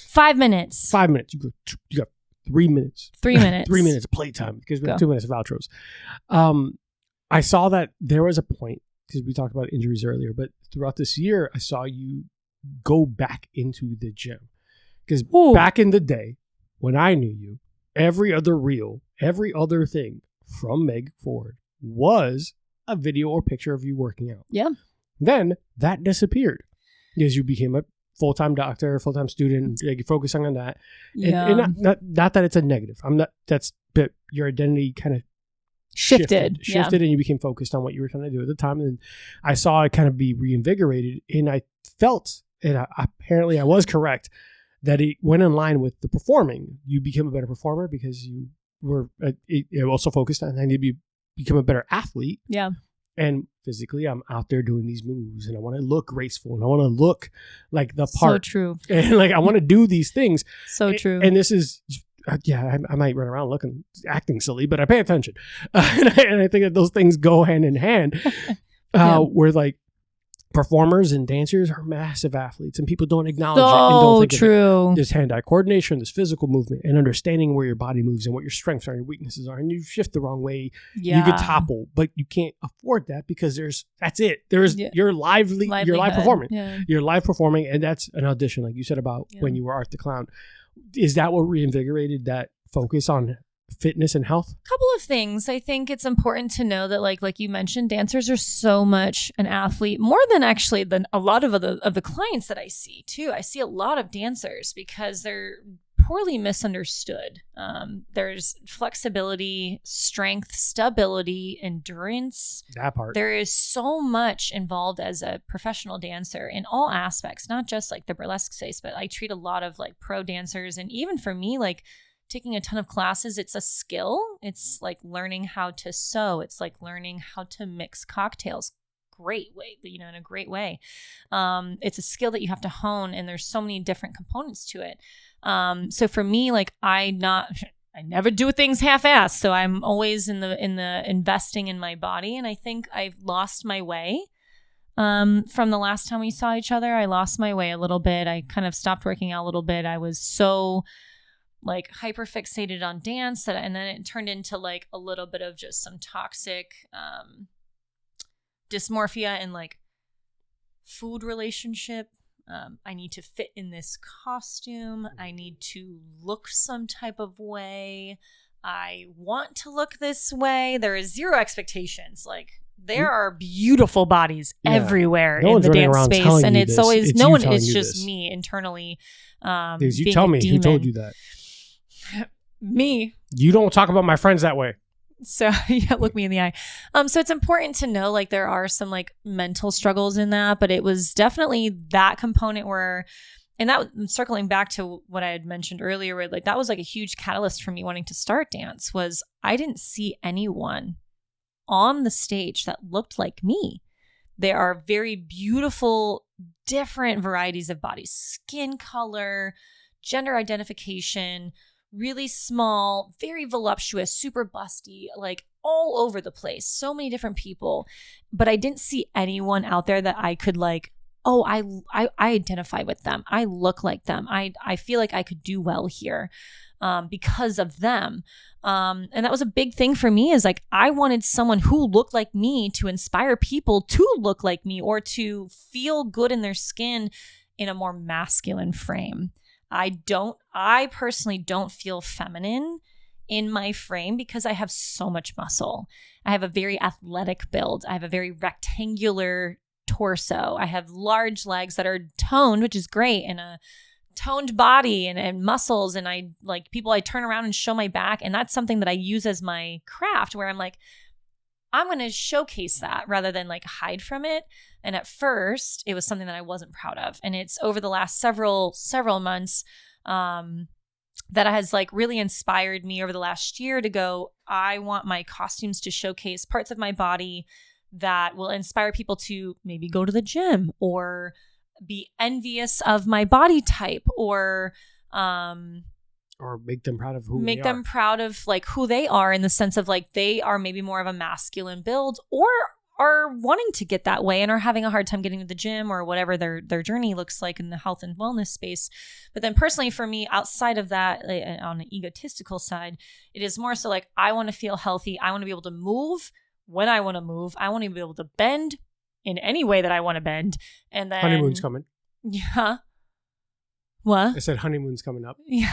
5 minutes. 5 minutes. You got 3 minutes. 3 minutes. 3 minutes of playtime because we have Go. 2 minutes of outros. I saw that there was a point, because we talked about injuries earlier, but throughout this year, I saw you go back into the gym. Because back in the day, when I knew you, every other reel, every other thing from Meg Ford was a video or picture of you working out. Yeah. Then that disappeared because you became a full-time doctor, full-time student, like focusing on that. Yeah. And not that it's a negative. But your identity kind of shifted and you became focused on what you were trying to do at the time. And I saw it kind of be reinvigorated, and I felt, and apparently I was correct, that it went in line with the performing. You became a better performer because you were also focused on, I need to become a better athlete. Yeah. And physically, I'm out there doing these moves, and I want to look graceful, and I want to look like the part. So true. And like I want to do these things. So true. And this is, I might run around acting silly, but I pay attention, and I think that those things go hand in hand. Where like performers and dancers are massive athletes, and people don't acknowledge it. And don't think true. Of it. There's hand-eye coordination, there's physical movement, and understanding where your body moves and what your strengths are and your weaknesses are. And you shift the wrong way, you could topple, but you can't afford that because that's it. There's your live performing. Yeah. You're live performing, and that's an audition, like you said about when you were Art the Clown. Is that what reinvigorated that focus on fitness and health? Couple of things. I think it's important to know that like you mentioned, dancers are so much an athlete, more than actually than a lot of the clients that I see too. I see a lot of dancers because they're poorly misunderstood. There's flexibility, strength, stability, endurance. That part. There is so much involved as a professional dancer in all aspects, not just like the burlesque space, but I treat a lot of like pro dancers. And even for me, like taking a ton of classes, it's a skill. It's like learning how to sew. It's like learning how to mix cocktails. Great way, in a great way. It's a skill that you have to hone, and there's so many different components to it. So for me, like I never do things half-assed. So I'm always in the investing in my body, and I think I've lost my way. From the last time we saw each other, I lost my way a little bit. I kind of stopped working out a little bit. I was so like hyper fixated on dance and then it turned into like a little bit of just some toxic dysmorphia and like food relationship. I need to fit in this costume. I need to look some type of way. I want to look this way. There is zero expectations. Like there are beautiful bodies everywhere in the dance space, and it's always it's just me internally. You tell me who told you that. Me. You don't talk about my friends that way. So look me in the eye. So it's important to know like there are some like mental struggles in that, but it was definitely that component where, and that circling back to what I had mentioned earlier, where like that was like a huge catalyst for me wanting to start dance was I didn't see anyone on the stage that looked like me. There are very beautiful, different varieties of bodies, skin color, gender identification, really small, very voluptuous, super busty, like all over the place. So many different people. But I didn't see anyone out there that I could like, oh, I identify with them. I look like them. I feel like I could do well here because of them. And that was a big thing for me is like, I wanted someone who looked like me to inspire people to look like me or to feel good in their skin in a more masculine frame. I personally don't feel feminine in my frame because I have so much muscle. I have a very athletic build. I have a very rectangular torso. I have large legs that are toned, which is great, and a toned body and muscles. And I like people, I turn around and show my back. And that's something that I use as my craft where I'm like, I'm going to showcase that rather than like hide from it. And at first it was something that I wasn't proud of. And it's over the last several months, that has like really inspired me over the last year to go, I want my costumes to showcase parts of my body that will inspire people to maybe go to the gym or be envious of my body type or make them proud of who make they them are. proud of like who they are, in the sense of like they are maybe more of a masculine build or are wanting to get that way and are having a hard time getting to the gym or whatever their journey looks like in the health and wellness space. But then personally for me, outside of that, on the egotistical side, it is more so like I want to feel healthy. I want to be able to move when I want to move. I want to be able to bend in any way that I want to bend. And then Honeymoon's coming. Yeah. What? I said honeymoon's coming up. Yeah.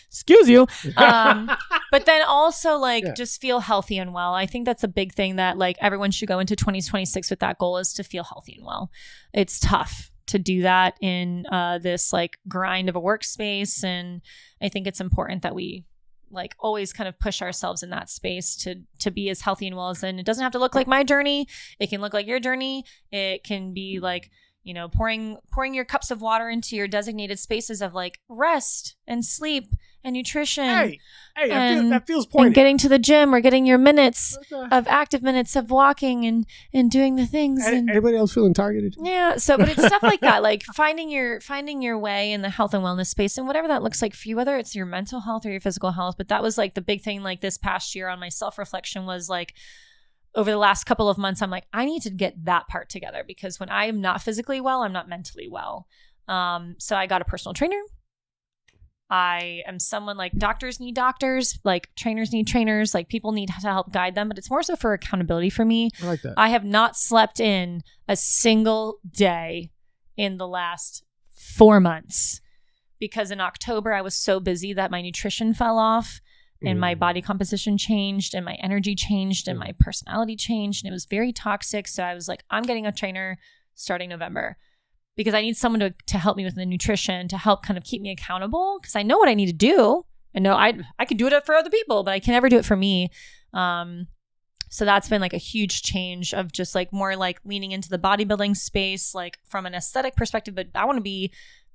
Excuse you. But then also like just feel healthy and well. I think that's a big thing that like everyone should go into 2026 with, that goal is to feel healthy and well. It's tough to do that in this like grind of a workspace. And I think it's important that we like always kind of push ourselves in that space to be as healthy and well as, and it doesn't have to look like my journey. It can look like your journey. It can be like, you know, pouring your cups of water into your designated spaces of like rest and sleep and nutrition. Hey, that feels pointed. And getting to the gym or getting your minutes of active minutes of walking and doing the things. Anybody else feeling targeted? Yeah. So, but it's stuff like that, like finding your way in the health and wellness space and whatever that looks like for you, whether it's your mental health or your physical health. But that was like the big thing, like this past year on my self-reflection was like, over the last couple of months, I'm like, I need to get that part together, because when I am not physically well, I'm not mentally well. So I got a personal trainer. I am someone like doctors need doctors, like trainers need trainers, like people need to help guide them, but it's more so for accountability for me. I like that. I have not slept in a single day in the last 4 months, because in October I was so busy that my nutrition fell off. And my body composition changed and my energy changed and my personality changed. And it was very toxic. So I was like, I'm getting a trainer starting November, because I need someone to help me with the nutrition, to help kind of keep me accountable, because I know what I need to do. I know I could do it for other people, but I can never do it for me. So that's been like a huge change of just like more like leaning into the bodybuilding space, like from an aesthetic perspective. But I want to be,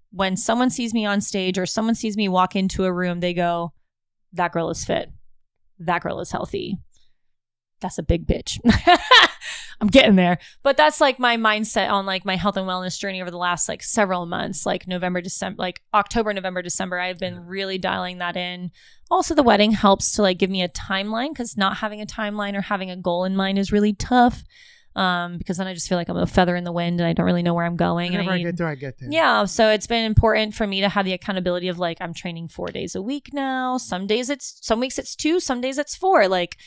when someone sees me on stage or someone sees me walk into a room, they go, that girl is fit. That girl is healthy. That's a big bitch. I'm getting there. But that's like my mindset on like my health and wellness journey over the last like several months, like November, December, like October, November, December. I've been really dialing that in. Also, the wedding helps to like give me a timeline, because not having a timeline or having a goal in mind is really tough. Because then I just feel like I'm a feather in the wind and I don't really know where I'm going. Whenever I get there, I get there. Yeah. So it's been important for me to have the accountability of like, I'm training 4 days a week now. Some weeks it's 2, some days it's 4, like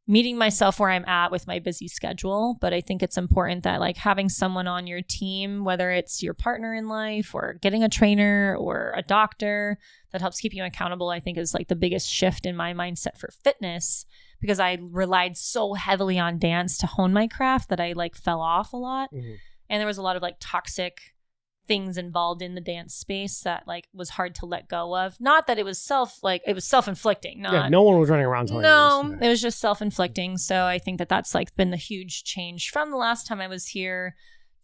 meeting myself where I'm at with my busy schedule. But I think it's important that like having someone on your team, whether it's your partner in life or getting a trainer or a doctor that helps keep you accountable, I think is like the biggest shift in my mindset for fitness, because I relied so heavily on dance to hone my craft that I like fell off a lot. Mm-hmm. And there was a lot of like toxic things involved in the dance space that like was hard to let go of. Not that it was self-inflicting. No one was running around telling you this. It was just self-inflicting. So I think that that's like been the huge change from the last time I was here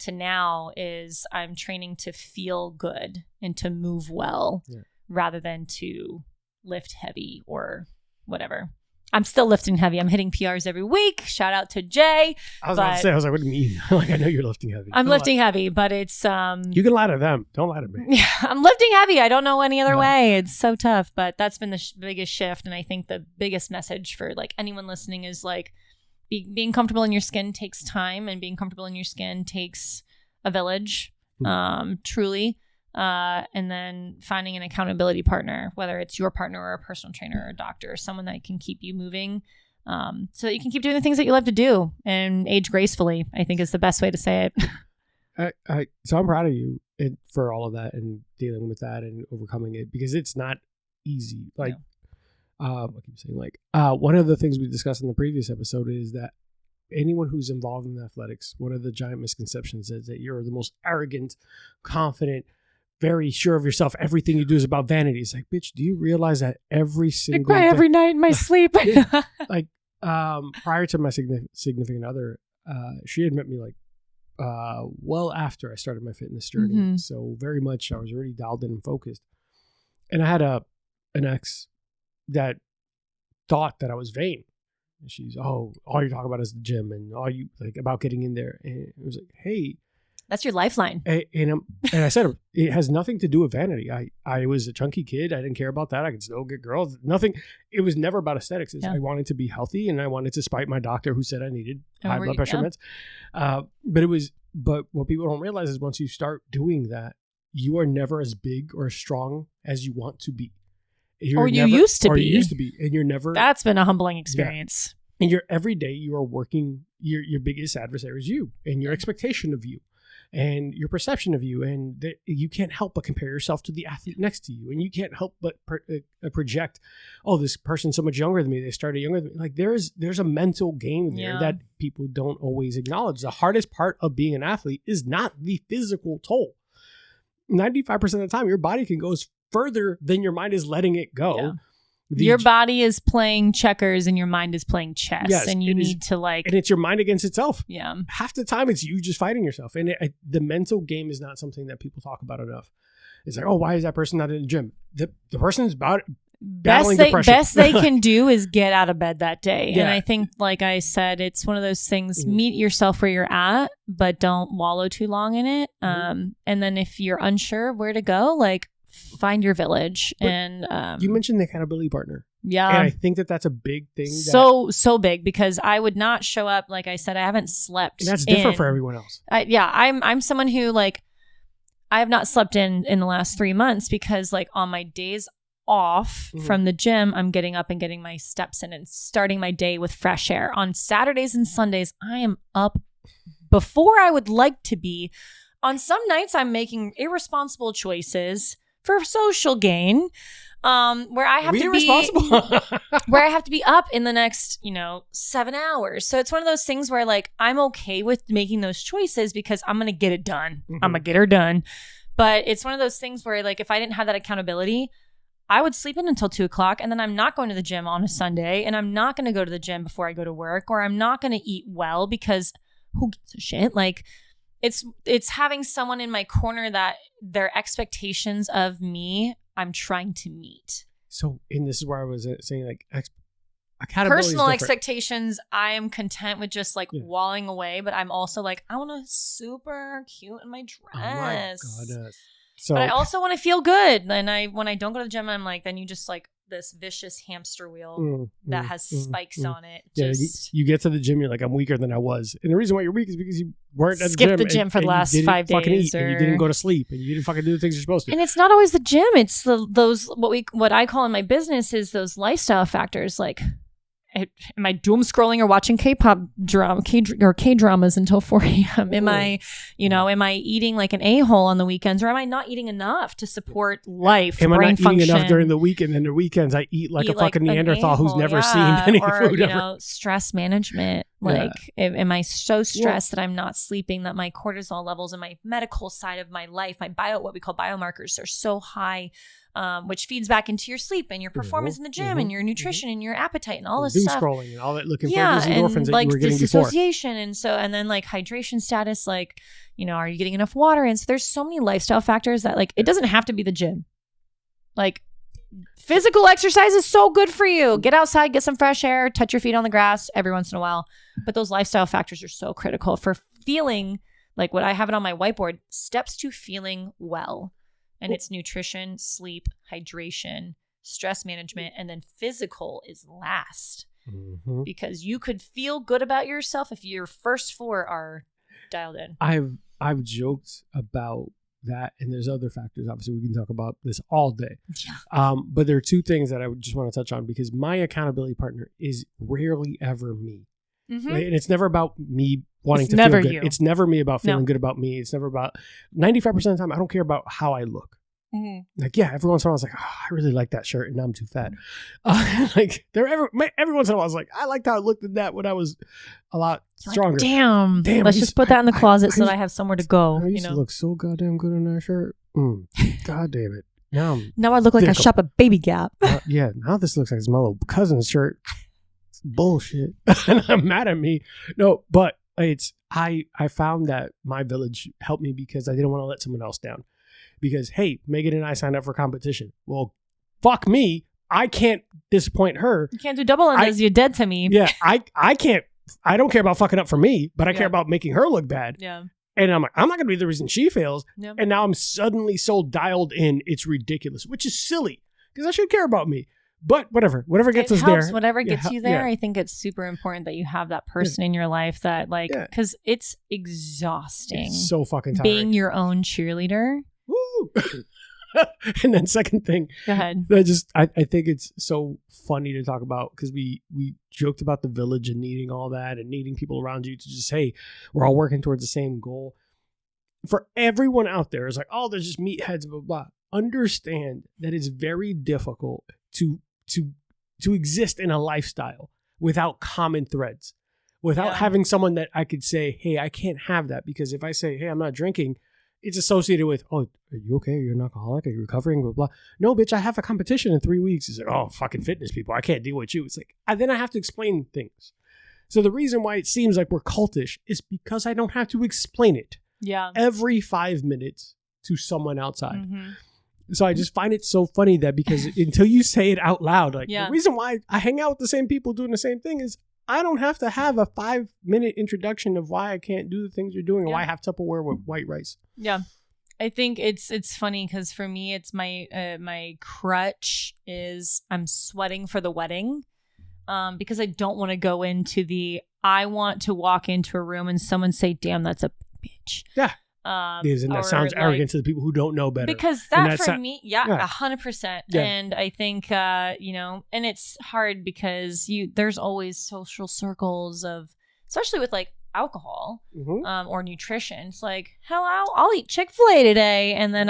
to now, is I'm training to feel good and to move well rather than to lift heavy or whatever. I'm still lifting heavy. I'm hitting PRs every week. Shout out to Jay. I was about to say, what do you mean? Like, I know you're lifting heavy. I'm lifting heavy, but it's... You can lie to them. Don't lie to me. Yeah, I'm lifting heavy. I don't know any other way. It's so tough, but that's been the biggest shift. And I think the biggest message for like anyone listening is like being comfortable in your skin takes time, and being comfortable in your skin takes a village, truly. And then finding an accountability partner, whether it's your partner or a personal trainer or a doctor, or someone that can keep you moving, so that you can keep doing the things that you love to do and age gracefully, I think is the best way to say it. So I'm proud of you for all of that and dealing with that and overcoming it, because it's not easy. Like, I keep saying, like, one of the things we discussed in the previous episode is that anyone who's involved in athletics, one of the giant misconceptions is that you're the most arrogant, confident, very sure of yourself. Everything you do is about vanity. It's like, bitch, do you realize that every single I cry every night in my sleep? Like, prior to my significant other, she had met me like, well after I started my fitness journey. Mm-hmm. So very much I was already dialed in and focused. And I had an ex that thought that I was vain. And she's, all you talk about is the gym and all you like about getting in there. And it was like, hey. That's your lifeline. And I said, it has nothing to do with vanity. I was a chunky kid. I didn't care about that. I could still get girls. Nothing. It was never about aesthetics. I wanted to be healthy, and I wanted to spite my doctor who said I needed high blood pressure meds. But what people don't realize is once you start doing that, you are never as big or as strong as you want to be. You used to be. And you're never. That's been a humbling experience. Yeah. And every day you are working, your biggest adversary is you and your expectation of you and your perception of you. And you can't help but compare yourself to the athlete next to you. And you can't help but project, this person's so much younger than me. They started younger than me. Like there's a mental game there that people don't always acknowledge. The hardest part of being an athlete is not the physical toll. 95% of the time, your body can go further than your mind is letting it go. Yeah. Your body is playing checkers and your mind is playing chess. Yes, and you need to and it's your mind against itself. Yeah. Half the time it's you just fighting yourself. And the mental game is not something that people talk about enough. It's like, why is that person not in the gym? The person's battling depression. Best they can do is get out of bed that day. Yeah. And I think, like I said, it's one of those things, meet yourself where you're at, but don't wallow too long in it. And then if you're unsure of where to go, find your village. But and you mentioned the accountability partner. Yeah. And I think that's a big thing. So big, because I would not show up. Like I said, I haven't slept. And that's different for everyone else. I'm someone who I have not slept in the last 3 months because on my days off from the gym, I'm getting up and getting my steps in and starting my day with fresh air. On Saturdays and Sundays, I am up before I would like to be. On some nights, I'm making irresponsible choices for social gain, where I have to be where I have to be up in the next 7 hours. So it's one of those things where I'm okay with making those choices because I'm gonna get it done. I'm gonna get her done. But it's one of those things where if I didn't have that accountability, I would sleep in until 2:00, and then I'm not going to the gym on a Sunday, and I'm not going to go to the gym before I go to work, or I'm not going to eat well because who gives a shit? It's having someone in my corner that their expectations of me, I'm trying to meet. So, and this is where I was saying accountability. Personal expectations, I am content with just walling away, but I'm also I want to super cute in my dress. Oh my God. So, but I also want to feel good. And when I don't go to the gym, I'm then you just this vicious hamster wheel that has spikes on it. You get to the gym, you're I'm weaker than I was. And the reason why you're weak is because you weren't at the gym for the last 5 days. And you didn't go to sleep and you didn't fucking do the things you're supposed to. And it's not always the gym. It's those, what I call in my business is those lifestyle factors. Am I doom scrolling or watching K-pop drama or K-dramas until 4 a.m.? Am I eating an a-hole on the weekends, or am I not eating enough to support life, am brain I not function? eating enough during the weekend, and the weekends I eat a fucking Neanderthal who's never seen any food ever? Stress management. Am I so stressed that I'm not sleeping, that my cortisol levels and my medical side of my life, what we call biomarkers, are so high, which feeds back into your sleep and your performance in the gym and your nutrition and your appetite and all this stuff. Scrolling and all that, looking for those endorphins that you were getting before. Dissociation, and then hydration status, are you getting enough water? And so there's so many lifestyle factors that it doesn't have to be the gym. Physical exercise is so good for you. Get outside, get some fresh air, touch your feet on the grass every once in a while. But those lifestyle factors are so critical for feeling what I have it on my whiteboard, steps to feeling well. And it's nutrition, sleep, hydration, stress management, and then physical is last. Because you could feel good about yourself if your first 4 are dialed in. I've joked about that, and there's other factors. Obviously, we can talk about this all day. Yeah. But there are 2 things that I would just want to touch on, because my accountability partner is rarely ever me. Right? And it's never about me wanting to feel good. You. It's never me about feeling good about me. It's never about 95% of the time. I don't care about how I look. Every once in a while I was I really like that shirt and now I'm too fat. Every once in a while I was I liked how it looked in that when I was a lot stronger. Damn. Let's just put that in the closet so that I have somewhere to go. I used to look so goddamn good in that shirt. God damn it. Now I look like I shop at Baby Gap. Now this looks like it's my little cousin's shirt. It's bullshit. And I'm mad at me. No, but I found that my village helped me because I didn't want to let someone else down. Because, hey, Megan and I signed up for competition. Well, fuck me. I can't disappoint her. You can't do double unless you're dead to me. Yeah, I can't. I don't care about fucking up for me, but I care about making her look bad. Yeah. And I'm like, I'm not going to be the reason she fails. Yep. And now I'm suddenly so dialed in, it's ridiculous, which is silly because I should care about me. But whatever gets us there. Whatever gets you there. I think it's super important that you have that person in your life that because it's exhausting. It's so fucking tiring. Being your own cheerleader. Woo! And then second thing, go ahead. I think it's so funny to talk about because we joked about the village and needing all that and needing people around you to just, hey, we're all working towards the same goal. For everyone out there, it's like, oh, there's just meatheads, blah, blah. Understand that it's very difficult to exist in a lifestyle without common threads, without having someone that I could say, hey, I can't have that because if I say, hey, I'm not drinking, it's associated with, oh, are you okay? You're an alcoholic? Are you recovering? Blah, blah. No, bitch, I have a competition in 3 weeks. It's like, oh, fucking fitness people. I can't deal with you. It's like, then I have to explain things. So the reason why it seems like we're cultish is because I don't have to explain it. Yeah. Every 5 minutes to someone outside. Mm-hmm. So I just find it so funny that because until you say it out loud, the reason why I hang out with the same people doing the same thing is I don't have to have a 5-minute introduction of why I can't do the things you're doing and why I have Tupperware with white rice. Yeah. I think it's funny because for me, it's my crutch is I'm sweating for the wedding because I don't want to go into I want to walk into a room and someone say, damn, that's a bitch. Yeah. And that sounds arrogant to the people who don't know better. Because for me, 100%. Yeah. And I think, and it's hard because there's always social circles especially with alcohol or nutrition. It's like, hello, I'll eat Chick-fil-A today and then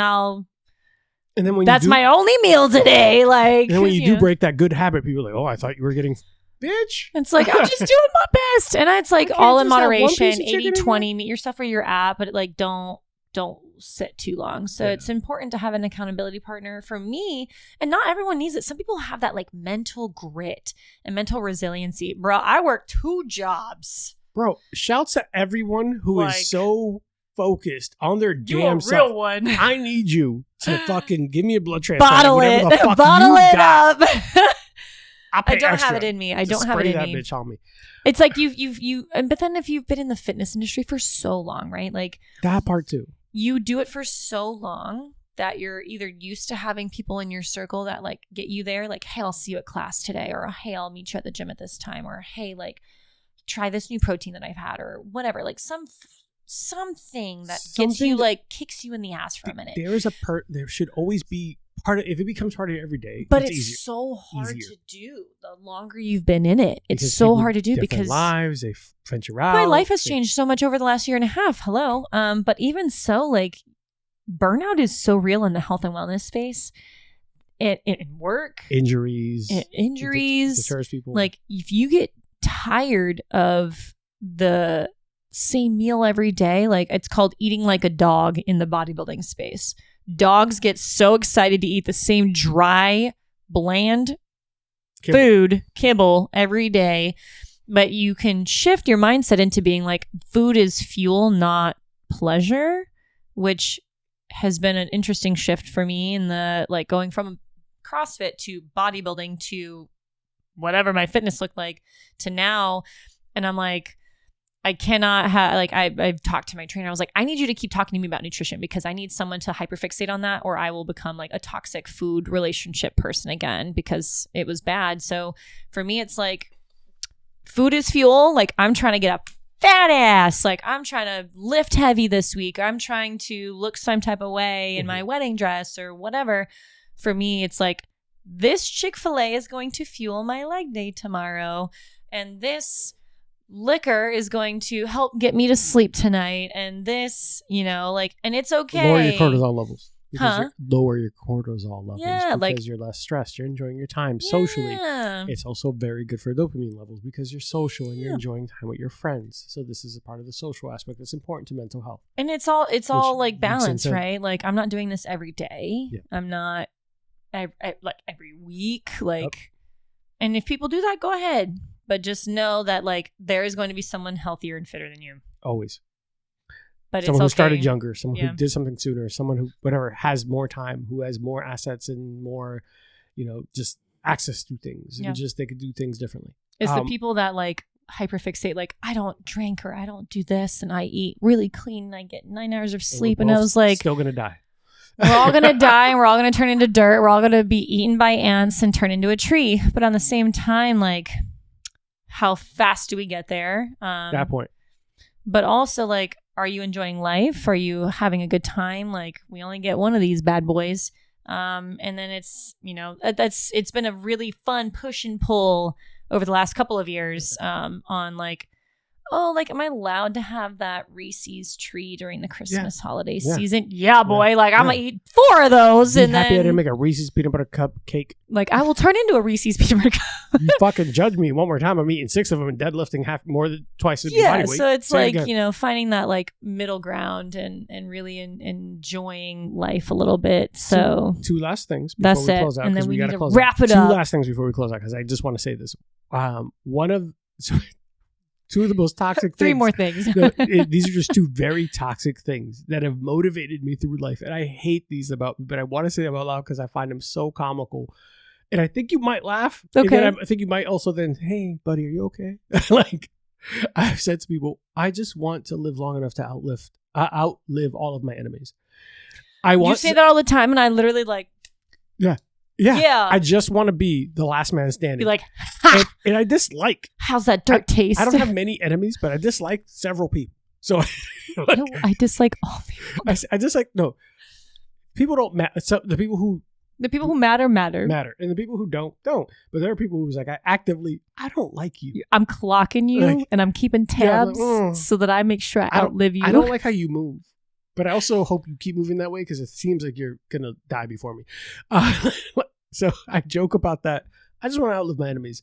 that's my only meal today. And then when you do break that good habit, people are like, oh, I thought you were getting... Bitch. It's like, I'm just doing my best. And it's like all in moderation, 80-20, meet yourself where you're at, but don't sit too long. So it's important to have an accountability partner for me. And not everyone needs it. Some people have that mental grit and mental resiliency. Bro, I work 2 jobs. Bro, shouts to everyone who is so focused on their damn self. You're a real one. I need you to fucking give me a blood transplant. Bottle it up. I don't extra. have it in me. I don't have it in that me. Bitch on me. It's like but then if you've been in the fitness industry for so long, right? That part too. You do it for so long that you're either used to having people in your circle that get you there, hey, I'll see you at class today, or hey, I'll meet you at the gym at this time, or hey, try this new protein that I've had, or whatever. Something that gets you kicks you in the ass for a minute. There should always be if it becomes part of your everyday, but it's so hard to do the longer you've been in it. It's so hard to do because lives, they venture out. My life has changed so much over the last year and a half. Hello. But even so, burnout is so real in the health and wellness space. In work. Injuries. Deters people. If you get tired of the same meal every day, it's called eating like a dog in the bodybuilding space. Dogs get so excited to eat the same dry, bland kibble every day. But you can shift your mindset into being food is fuel, not pleasure, which has been an interesting shift for me in the going from CrossFit to bodybuilding to whatever my fitness looked like to now. And I'm I cannot have, I've talked to my trainer. I was I need you to keep talking to me about nutrition because I need someone to hyperfixate on that or I will become a toxic food relationship person again because it was bad. So for me, it's food is fuel. I'm trying to get a fat ass. I'm trying to lift heavy this week. I'm trying to look some type of way in my wedding dress or whatever. For me, it's this Chick-fil-A is going to fuel my leg day tomorrow. And this liquor is going to help get me to sleep tonight, and this, and it's okay. Lower your cortisol levels. Lower your cortisol levels because you're less stressed. You're enjoying your time socially. It's also very good for dopamine levels because you're social and you're enjoying time with your friends. So this is a part of the social aspect that's important to mental health. And it's all balance, right? I'm not doing this every day. Yeah. I'm not every week. And if people do that, go ahead. But just know that there is going to be someone healthier and fitter than you. Always. But someone who started younger, someone who did something sooner, someone who has more time, who has more assets and more, just access to things and just they could do things differently. It's the people that like hyperfixate, like I don't drink or I don't do this and I eat really clean and I get 9 hours of sleep. And I was like, still gonna die. We're all going to die and we're all going to turn into dirt. We're all going to be eaten by ants and turn into a tree. But on the same time, like, how fast do we get there? That point. But also, like, are you enjoying life? Are you having a good time? Like, we only get one of these bad boys. And then it's, it's been a really fun push and pull over the last couple of years on like, oh, like, am I allowed to have that Reese's tree during the Christmas holiday season? Yeah, boy. Like, I'm going to eat 4 of those. You and happy I then didn't make a Reese's peanut butter cup cake? Like, I will turn into a Reese's peanut butter cup. You fucking judge me one more time. I'm eating 6 of them and deadlifting more than twice as body weight. So it's like, finding that like middle ground and really enjoying life a little bit. So two last things before we close out. And then we need to wrap it up. 2 last things before we close out, because I just want to say this. Two of the most toxic things. 3 more things. These are just 2 very toxic things that have motivated me through life. And I hate these about me, but I want to say them out loud because I find them so comical. And I think you might laugh. Okay. And then I think you might also then, hey, buddy, are you okay? Like, I've said to people, I just want to live long enough to outlive all of my enemies. You say that all the time, and I literally like... Yeah. I just want to be the last man standing. Be like, ha! And I dislike. How's that dirt taste? I don't have many enemies, but I dislike several people. So I dislike all people. I dislike, no. People don't matter. So the people who matter. And the people who don't. But there are people who's like, I don't like you. I'm clocking you and I'm keeping tabs so that I make sure I outlive you. I don't like how you move. But I also hope you keep moving that way because it seems like you're going to die before me. So I joke about that. I just want to outlive my enemies.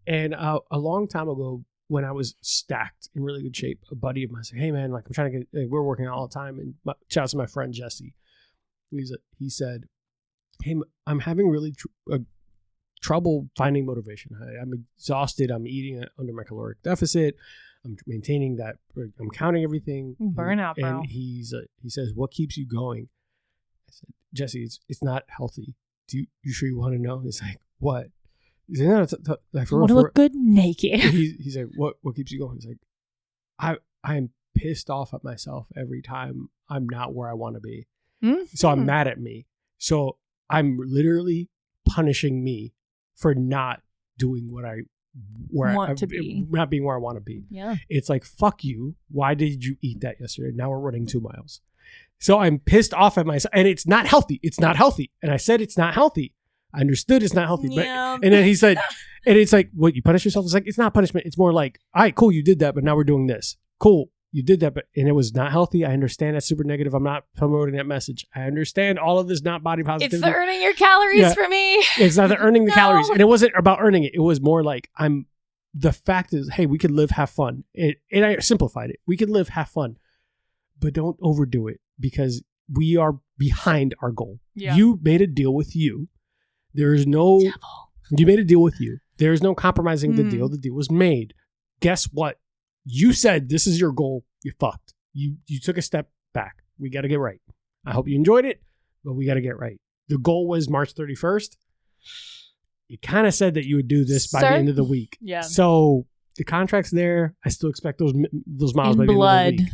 And a long time ago, when I was stacked in really good shape, a buddy of mine said, hey, man, like I'm trying to get, we're working out all the time. And shout out to my friend, Jesse. He said, hey, I'm having really trouble finding motivation. I'm exhausted. I'm eating under my caloric deficit. I'm maintaining that. I'm counting everything. Burnout, bro. And he says, what keeps you going? I said, Jesse, it's not healthy. You sure you want to know? He's like, what? He's like, no, like, I want to look good naked. He's like, what keeps you going? He's like, I'm pissed off at myself every time I'm not where I want to be. Mm-hmm. So I'm mad at me. So I'm literally punishing me for not doing what I want to be, not being where I want to be. Yeah. It's like, fuck you. Why did you eat that yesterday? Now we're running 2 miles. So I'm pissed off at myself, and it's not healthy. It's not healthy. And I said, it's not healthy. I understood it's not healthy. Yeah. But, and then he said, and it's like, what, you punish yourself? It's like, it's not punishment. It's more like, all right, cool. You did that, but now we're doing this. Cool. You did that, and it was not healthy. I understand that's super negative. I'm not promoting that message. I understand all of this, not body positivity. It's the earning your calories for me. It's not the earning the calories. And it wasn't about earning it. It was more like, the fact is, hey, we could live, have fun. And I simplified it. We could live, have fun, but don't overdo it because we are behind our goal. Yeah. You made a deal with you. There is no, you made a deal with you. There is no compromising the deal. The deal was made. Guess what? You said this is your goal. You fucked. You took a step back. We got to get right. I hope you enjoyed it, but we got to get right. The goal was March 31st. You kind of said that you would do this by the end of the week. Yeah. So the contract's there. I still expect those miles by the end of the week.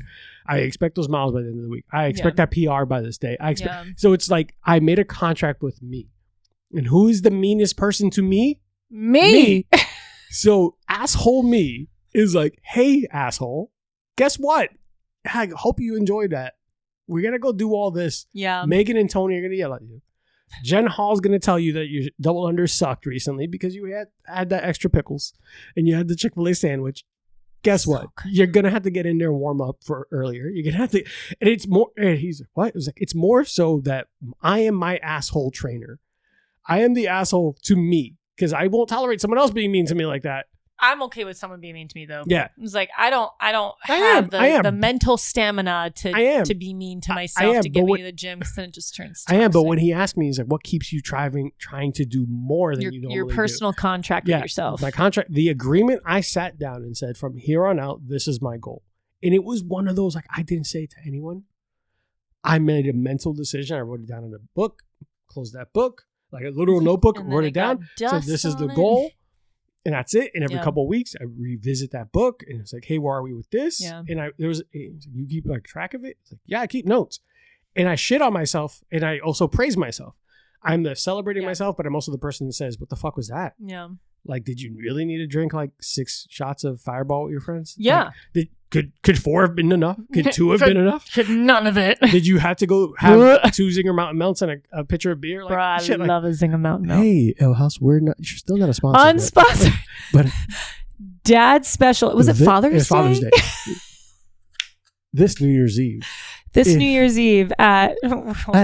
I expect those miles by the end of the week. I expect that PR by this day. So it's like I made a contract with me. And who is the meanest person to me? Me. So asshole me is like, hey, asshole, guess what? I hope you enjoyed that. We're going to go do all this. Yeah. Megan and Tony are going to yell at you. Jen Hall's going to tell you that your double under sucked recently because you had that extra pickles and you had the Chick-fil-A sandwich. Guess what? You're going to have to get in there and warm up for earlier. You're going to have to, and it's more, and he's like, what? It was like, it's more so that I am my asshole trainer. I am the asshole to me because I won't tolerate someone else being mean to me like that. I'm okay with someone being mean to me though. Yeah. It's like, I don't have the mental stamina to be mean to myself to get me to the gym because then it just turns toxic. I am, but when he asked me, he's like, what keeps you trying to do more than you normally do? Your personal contract with yourself. My contract, the agreement, I sat down and said, from here on out, this is my goal. And it was one of those, like, I didn't say it to anyone. I made a mental decision. I wrote it down in a book, closed that book. like a literal notebook, And wrote then it down. So dust this is the on it. goal. And that's it. And every Yeah. couple of weeks, I revisit that book, and it's like, "Hey, where are we with this?" Yeah. And you keep like track of it. It's like, "Yeah, I keep notes." And I shit on myself, and I also praise myself. I'm the celebrating myself, but I'm also the person that says, "What the fuck was that?" Yeah. Like, did you really need to drink like 6 shots of Fireball with your friends? Yeah. Like, could 4 have been enough? Could 2 have been enough? None of it. Did you have to go have 2 Zinger Mountain Melts and a pitcher of beer? Like, Bro, I shit, like, love a Zinger Mountain Melt. hey, Ale House, you're still not a sponsor. Unsponsored. But Dad special. Was it Father's Day? It's Father's Day. This New Year's Eve. This New Year's Eve at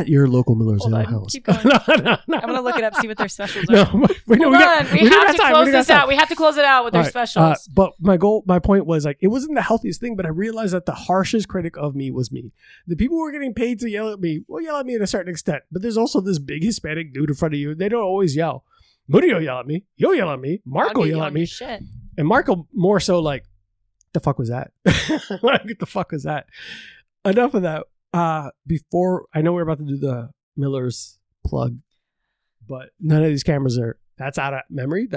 your local Miller's Hold Ale on, House. keep going. No. I'm gonna look it up, see what their specials are. No, Hold on, we have to close this out. We have to close it out with their specials. But my point was, like, it wasn't the healthiest thing, but I realized that the harshest critic of me was me. The people who were getting paid to yell at me will yell at me at a certain extent, but there's also this big Hispanic dude in front of you. They don't always yell. Moody will yell at me. You'll yell at me. Mark will yell at me. Shit. And Mark will more so like, the fuck was that? Like, the fuck was that? Enough of that. Before, I know we're about to do the Miller's plug, but none of these cameras that's out of memory.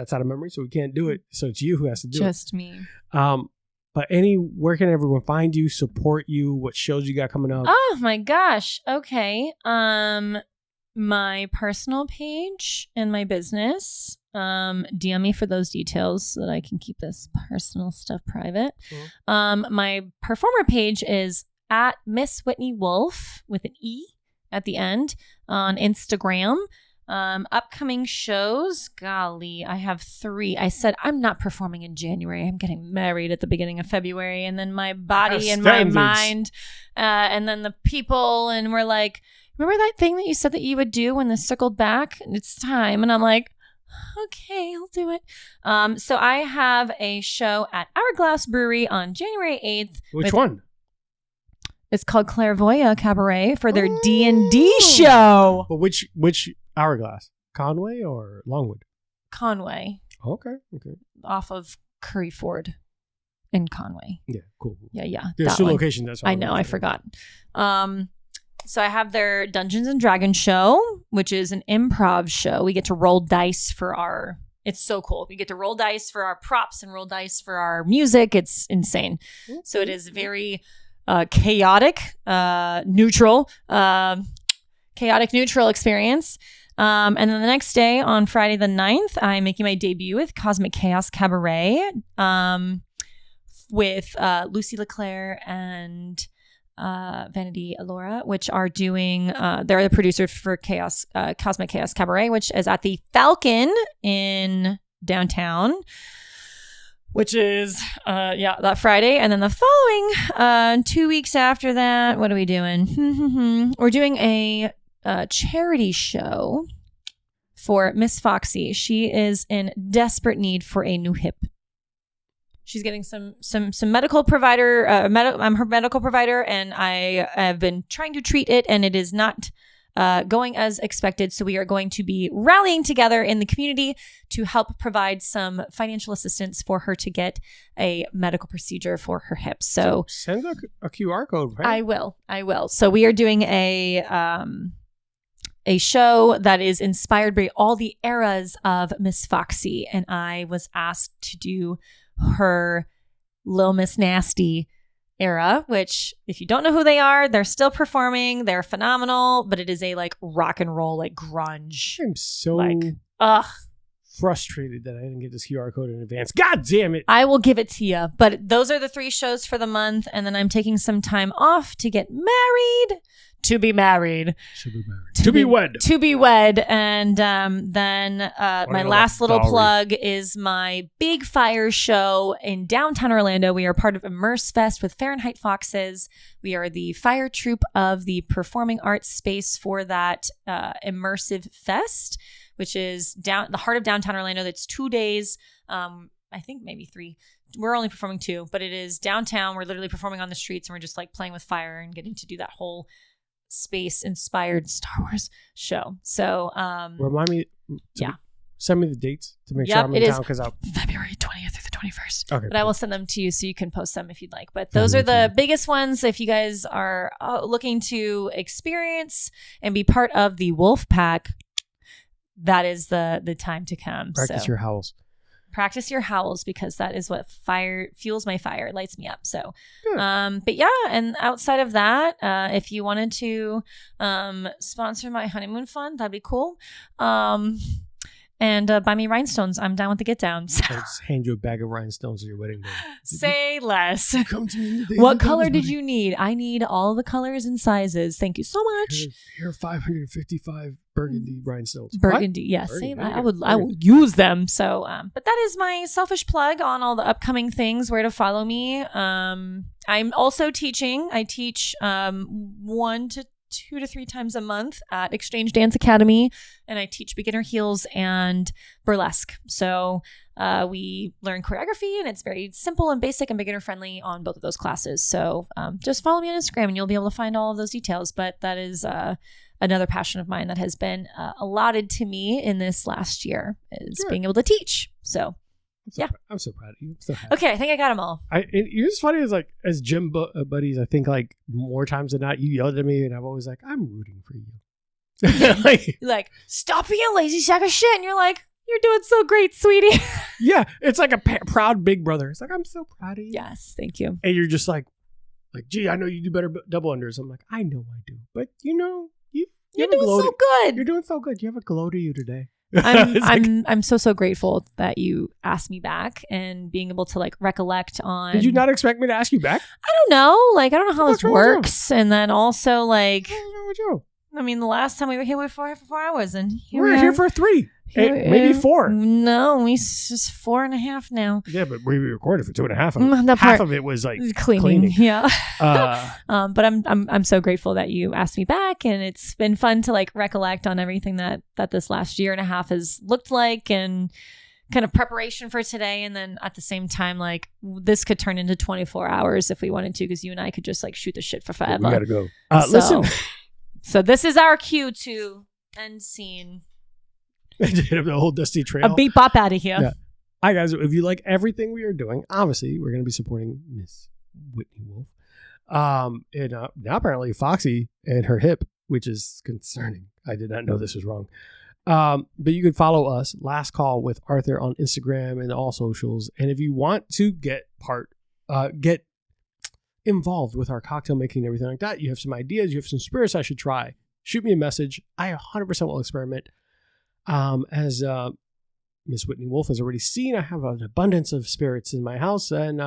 So we can't do it. So it's you who has to do it. Just me. But where can everyone find you, support you? What shows you got coming up? Oh my gosh. Okay. My personal page and my business. DM me for those details so that I can keep this personal stuff private. Mm-hmm. My performer page is at Miss Whitney Wolf with an E at the end on Instagram. Upcoming shows, golly, I have 3. I said I'm not performing in January. I'm getting married at the beginning of February, and then my body and my mind, and then the people, and we're like, remember that thing that you said that you would do when this circled back? It's time, and I'm like, okay, I'll do it. So I have a show at Hourglass Brewery on January 8th. Which one? It's called Clairvoyant Cabaret for their D&D show. But which Hourglass? Conway or Longwood? Conway. Okay. Off of Curry Ford in Conway. Yeah, cool. Yeah. There's 2 locations. That's I know, I forgot. So I have their Dungeons and Dragons show, which is an improv show. We get to roll dice for it's so cool. We get to roll dice for our props and roll dice for our music. It's insane. So it is very chaotic, neutral experience. And then the next day on Friday the 9th, I'm making my debut with Cosmic Chaos Cabaret with Lucy LeClaire and Vanity Alora, which are doing, they're the producers for Cosmic Chaos Cabaret, which is at the Falcon in downtown, which is, that Friday. And then the following 2 weeks after that, what are we doing? We're doing a charity show for Miss Foxy. She is in desperate need for a new hip. She's getting some medical provider. I'm her medical provider, and I have been trying to treat it, and it is not going as expected. So we are going to be rallying together in the community to help provide some financial assistance for her to get a medical procedure for her hips. So send a QR code. Right? I will. So we are doing a show that is inspired by all the eras of Miss Foxy, and I was asked to do her Lil Miss Nasty era, which if you don't know who they are, they're still performing. They're phenomenal, but it is a like rock and roll, like grunge. I'm so frustrated that I didn't get this QR code in advance. God damn it. I will give it to you. But those are the 3 shows for the month. And then I'm taking some time off to get married. To be married. To be wed. To be wed. And then my last little plug is my Big Fire show in downtown Orlando. We are part of Immerse Fest with Fahrenheit Foxes. We are the fire troupe of the performing arts space for that immersive fest, which is the heart of downtown Orlando. That's 2 days. I think maybe 3. We're only performing 2, but it is downtown. We're literally performing on the streets, and we're just like playing with fire and getting to do that whole space inspired Star Wars show. So remind me send me the dates to make sure I'm in town, because February 20th through the 21st. Okay, but I will send them to you so you can post them if you'd like. But those are the biggest ones. If you guys are looking to experience and be part of the Wolf Pack, that is the time to come. Practice your howls. Practice your howls, because that is what fuels my fire, lights me up. So, Good. but yeah, and outside of that, if you wanted to sponsor my honeymoon fund, that'd be cool. And buy me rhinestones. I'm down with the get downs. I'll just hand you a bag of rhinestones at your wedding day. Say less. Come to me. What color did you need? I need all the colors and sizes. Thank you so much. Here are 555 burgundy rhinestones. Burgundy, What? yes. Burgundy. I would use them. So, but that is my selfish plug on all the upcoming things, where to follow me. I'm also teaching. I teach 1 to 2 to 3 times a month at Exchange Dance Academy, and I teach beginner heels and burlesque. So we learn choreography, and it's very simple and basic and beginner friendly on both of those classes. So just follow me on Instagram and you'll be able to find all of those details. But that is another passion of mine that has been allotted to me in this last year, is being able to teach. So I'm so proud of you. I'm so happy. okay, I think I got them all. It's funny is, like, as gym buddies, I think, like, more times than not, you yelled at me and I'm always like, I'm rooting for you. like, stop being a lazy sack of shit. And you're like, you're doing so great, sweetie. Yeah, it's like a proud big brother. It's like, I'm so proud of you. Yes, thank you. And you're just like, gee, I know you do better double unders. I'm like, I know I do. But, you You're doing so good. You're doing so good. You have a glow to you today. I'm so grateful that you asked me back, and being able to like recollect on. Did you not expect me to ask you back? I don't know. Like, I don't know how What's this wrong with you? works. And then also, like, What's wrong with you? I mean, the last time we were here, we were for 4 hours, and We were here for 3, maybe 4. No, we just 4.5 now. Yeah, but we recorded for 2.5. Half of it was like cleaning. Yeah. Uh, but I'm so grateful that you asked me back, and it's been fun to like recollect on everything that this last 1.5 years has looked like, and kind of preparation for today. And then at the same time, like, this could turn into 24 hours if we wanted to, because you and I could just like shoot the shit for forever. We gotta go. Listen. So this is our cue to end scene. The whole dusty trail. A beat bop out of here. Yeah. Hi guys, if you like everything we are doing, obviously we're going to be supporting Miss Whitney Wolf. And now apparently Foxy and her hip, which is concerning. I did not know this was wrong. But you can follow us, Last Call with Arthur, on Instagram and all socials. And if you want to get involved with our cocktail making and everything like that, you have some ideas, you have some spirits I should try, shoot me a message. I 100% will experiment. As Miss Whitney Wolf has already seen, I have an abundance of spirits in my house, and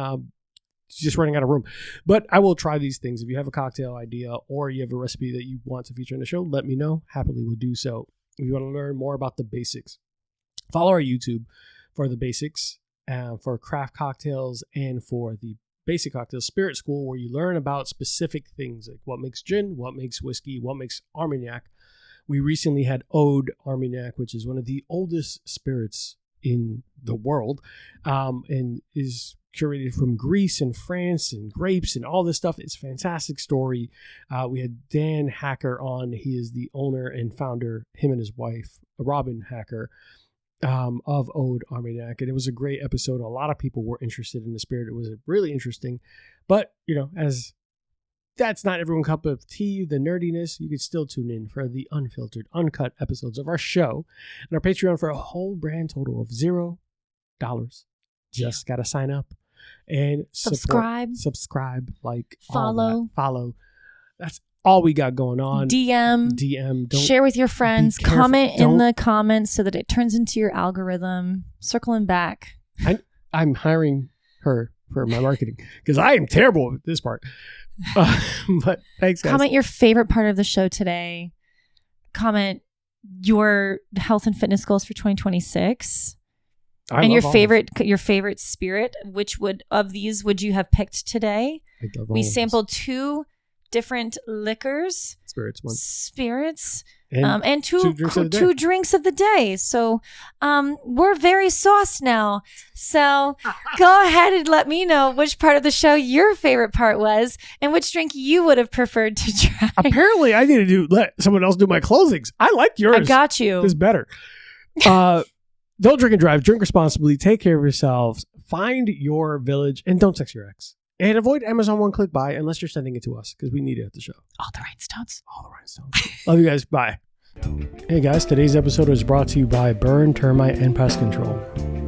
just running out of room. But I will try these things. If you have a cocktail idea or you have a recipe that you want to feature in the show, let me know. Happily will do so. If you want to learn more about the basics, follow our YouTube for the basics, for craft cocktails, and for the Basic Cocktail Spirit School, where you learn about specific things like what makes gin, what makes whiskey, what makes Armagnac. We recently had Ode Armagnac, which is one of the oldest spirits in the world, and is curated from Greece and France and grapes and all this stuff. It's a fantastic story. We had Dan Hacker on. He is the owner and founder, him and his wife, Robin Hacker, of Ode Armagnac. And it was a great episode. A lot of people were interested in the spirit. It was really interesting. But, as that's not everyone's cup of tea, the nerdiness, you can still tune in for the unfiltered, uncut episodes of our show and our Patreon for a whole brand total of $0. Just got to sign up and subscribe, like, follow. That's all we got going on. DM. Don't share with your friends. Comment in the comments so that it turns into your algorithm. Circling back. I'm hiring her for my marketing because I am terrible at this part. But thanks, guys. Comment your favorite part of the show today. Comment your health and fitness goals for 2026. And your favorite spirit. Which of these would you have picked today? We sampled 2 different liquors, spirits, and two drinks of the day. So we're very sauced now. So go ahead and let me know which part of the show your favorite part was and which drink you would have preferred to try. Apparently, I need to let someone else do my closings. I like yours. I got you. It's better. Don't drink and drive. Drink responsibly. Take care of yourselves. Find your village and don't text your ex. And avoid Amazon one-click buy unless you're sending it to us because we need it at the show. All the rhinestones. Love you guys. Bye. Hey guys, today's episode is brought to you by Burn, Termite, and Pest Control.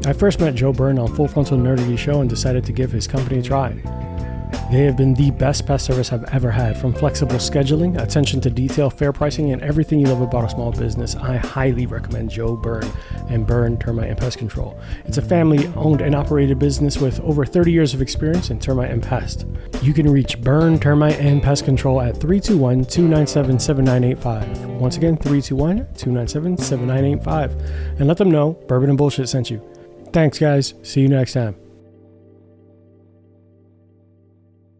I first met Joe Byrne on Full Frontal Nerdity Show and decided to give his company a try. They have been the best pest service I've ever had, from flexible scheduling, attention to detail, fair pricing, and everything you love about a small business. I highly recommend Joe Byrne and Burn, Termite, and Pest Control. It's a family-owned and operated business with over 30 years of experience in termite and pest. You can reach Burn, Termite, and Pest Control at 321-297-7985. Once again, 321-297-7985. And let them know Bourbon and Bullshit sent you. Thanks, guys. See you next time.